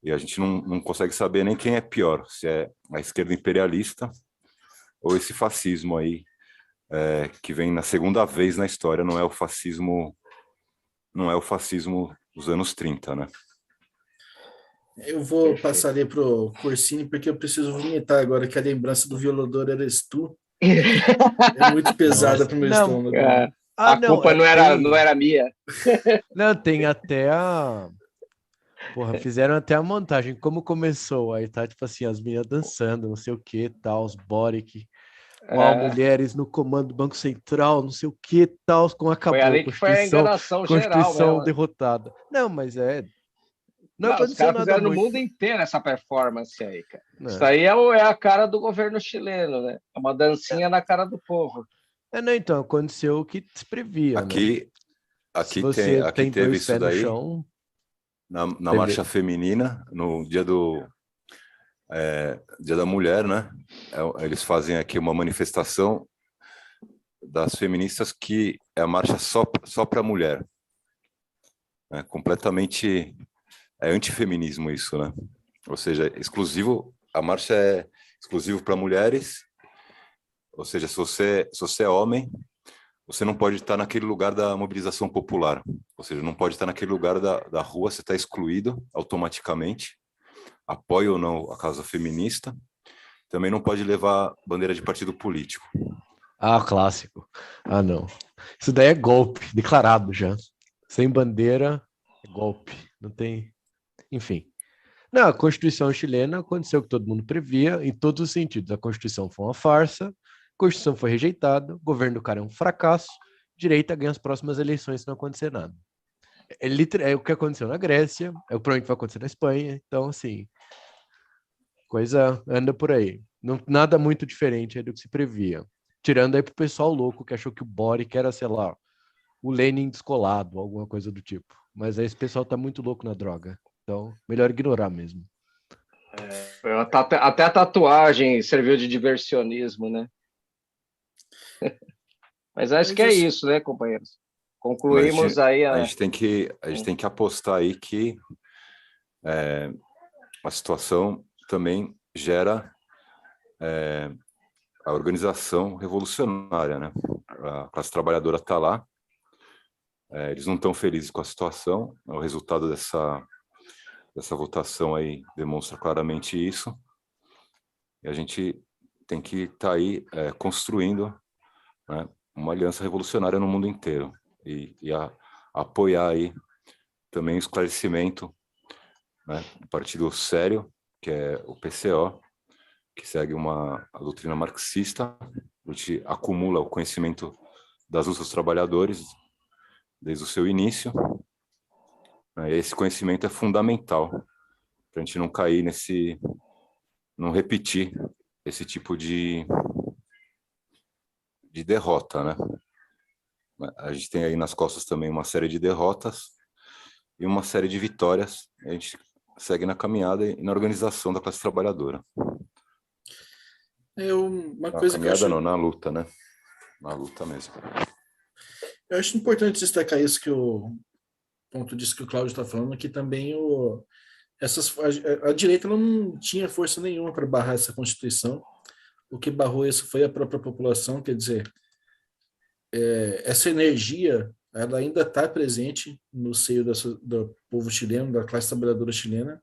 E a gente não consegue saber nem quem é pior, se é a esquerda imperialista ou esse fascismo aí, que vem na segunda vez na história, não é o fascismo dos anos 30, né?
Eu vou passar ali pro Corsini, porque eu preciso vomitar agora, que a lembrança do violador eres tu é muito pesada para o meu estômago.
A culpa não era minha.
Não, tem até Porra, fizeram até a montagem, como começou, aí tá, tipo assim, as meninas dançando, não sei o que, tal, os Boric, mulheres no comando do Banco Central, não sei o que, tal, com acabou,
foi ali que foi a enganação
Constituição
geral,
derrotada. Não, mas não
os caras fizeram no
muito.
mundo inteiro essa performance aí, cara. Isso aí é a cara do governo chileno, né? É uma dancinha na cara do povo.
Não, então, aconteceu o que se previa,
aqui,
né?
Aqui teve
dois
isso daí,
chão,
na marcha feminina, no dia Dia da Mulher, né? Eles fazem aqui uma manifestação das feministas que é a marcha só para mulher. Completamente antifeminismo isso, né? Ou seja, a marcha é exclusivo para mulheres, ou seja, se você é homem, você não pode estar naquele lugar da mobilização popular, ou seja, não pode estar naquele lugar da rua, você está excluído automaticamente, apoia ou não a causa feminista, também não pode levar bandeira de partido político.
Clássico. Não. Isso daí é golpe, declarado já. Sem bandeira, é golpe. Não tem... Enfim. Na Constituição chilena aconteceu o que todo mundo previa, em todos os sentidos. A Constituição foi uma farsa, a Constituição foi rejeitada, o governo do cara é um fracasso, direita ganha as próximas eleições se não acontecer nada. É o que aconteceu na Grécia, é o provavelmente vai acontecer na Espanha, então, assim, coisa anda por aí. Nada muito diferente do que se previa. Tirando aí pro pessoal louco que achou que o Boric era, sei lá, o Lenin descolado, alguma coisa do tipo. Mas aí esse pessoal tá muito louco na droga. Então, melhor ignorar mesmo.
Até a tatuagem serviu de diversionismo, né? Mas acho que é isso, né, companheiros? Concluímos aí
a gente tem que apostar aí que a situação também gera a organização revolucionária, né? A classe trabalhadora está lá, eles não estão felizes com a situação, o resultado dessa votação aí demonstra claramente isso, e a gente tem que estar aí construindo, né, uma aliança revolucionária no mundo inteiro, e apoiar aí também o esclarecimento, né, do partido sério, que é o PCO, que segue a doutrina marxista, a gente acumula o conhecimento das lutas dos trabalhadores desde o seu início, né, e esse conhecimento é fundamental para a gente não cair não repetir esse tipo de derrota, né? A gente tem aí nas costas também uma série de derrotas e uma série de vitórias. A gente segue na caminhada e na organização da classe trabalhadora.
Uma
Na
coisa que eu
caminhada
acho...
não, na luta, né? Na luta mesmo.
Eu acho importante destacar isso que o ponto disso que o Cláudio está falando, que também a direita não tinha força nenhuma para barrar essa Constituição. O que barrou isso foi a própria população, quer dizer, essa energia ela ainda está presente no seio do povo chileno, da classe trabalhadora chilena.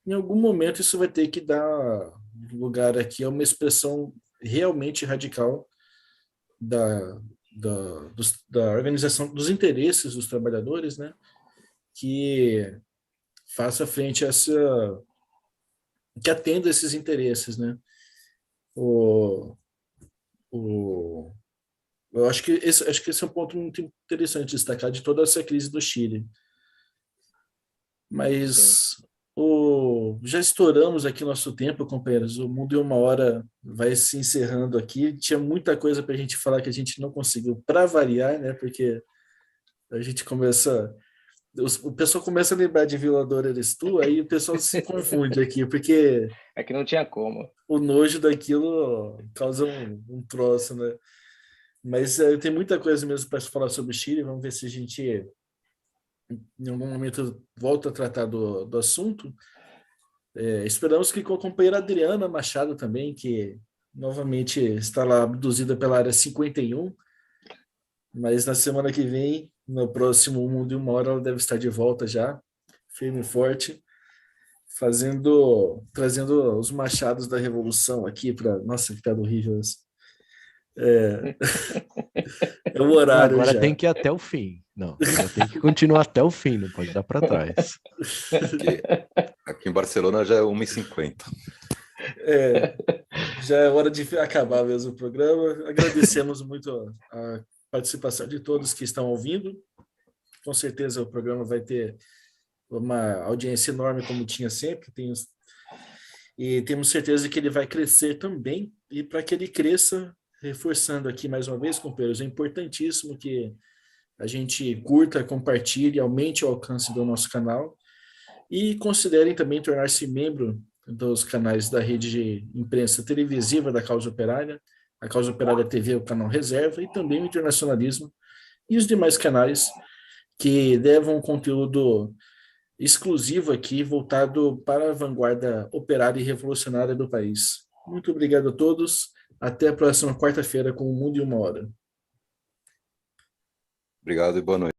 Em algum momento isso vai ter que dar lugar aqui a uma expressão realmente radical da organização dos interesses dos trabalhadores, né? Que faça frente a que atenda esses interesses, né? Eu acho que esse é um ponto muito interessante de destacar de toda essa crise do Chile. Mas já estouramos aqui nosso tempo, companheiros. O Mundo em uma Hora vai se encerrando aqui. Tinha muita coisa para a gente falar que a gente não conseguiu, para variar, né? Porque a gente começa... O pessoal começa a lembrar de Violador Eres Tu, aí o pessoal se confunde aqui, porque...
É que não tinha como.
O nojo daquilo causa um troço, né? Mas tem muita coisa mesmo para falar sobre o Chile. Vamos ver se a gente, em algum momento, volta a tratar do assunto. Esperamos que com a companheira Adriana Machado também, que novamente está lá abduzida pela área 51. Mas na semana que vem, no próximo Mundo em uma Hora, ela deve estar de volta já, firme e forte, trazendo os machados da Revolução aqui para... Nossa, que piada horrível isso. É o horário
agora
já.
tem que ir até o fim. Não, agora tem que continuar até o fim, não pode dar para trás.
Aqui em Barcelona já é 1h50.
Já é hora de acabar mesmo o programa. Agradecemos muito a participação de todos que estão ouvindo. Com certeza o programa vai ter uma audiência enorme, como tinha sempre. E temos certeza que ele vai crescer também. E para que ele cresça, reforçando aqui mais uma vez, companheiros, é importantíssimo que a gente curta, compartilhe, aumente o alcance do nosso canal e considerem também tornar-se membro dos canais da rede de imprensa televisiva da Causa Operária, a Causa Operária TV, o canal Reserva, e também o Internacionalismo e os demais canais que levam um conteúdo exclusivo aqui, voltado para a vanguarda operária e revolucionária do país. Muito obrigado a todos. Até a próxima quarta-feira com o Mundo em uma Hora.
Obrigado e boa noite.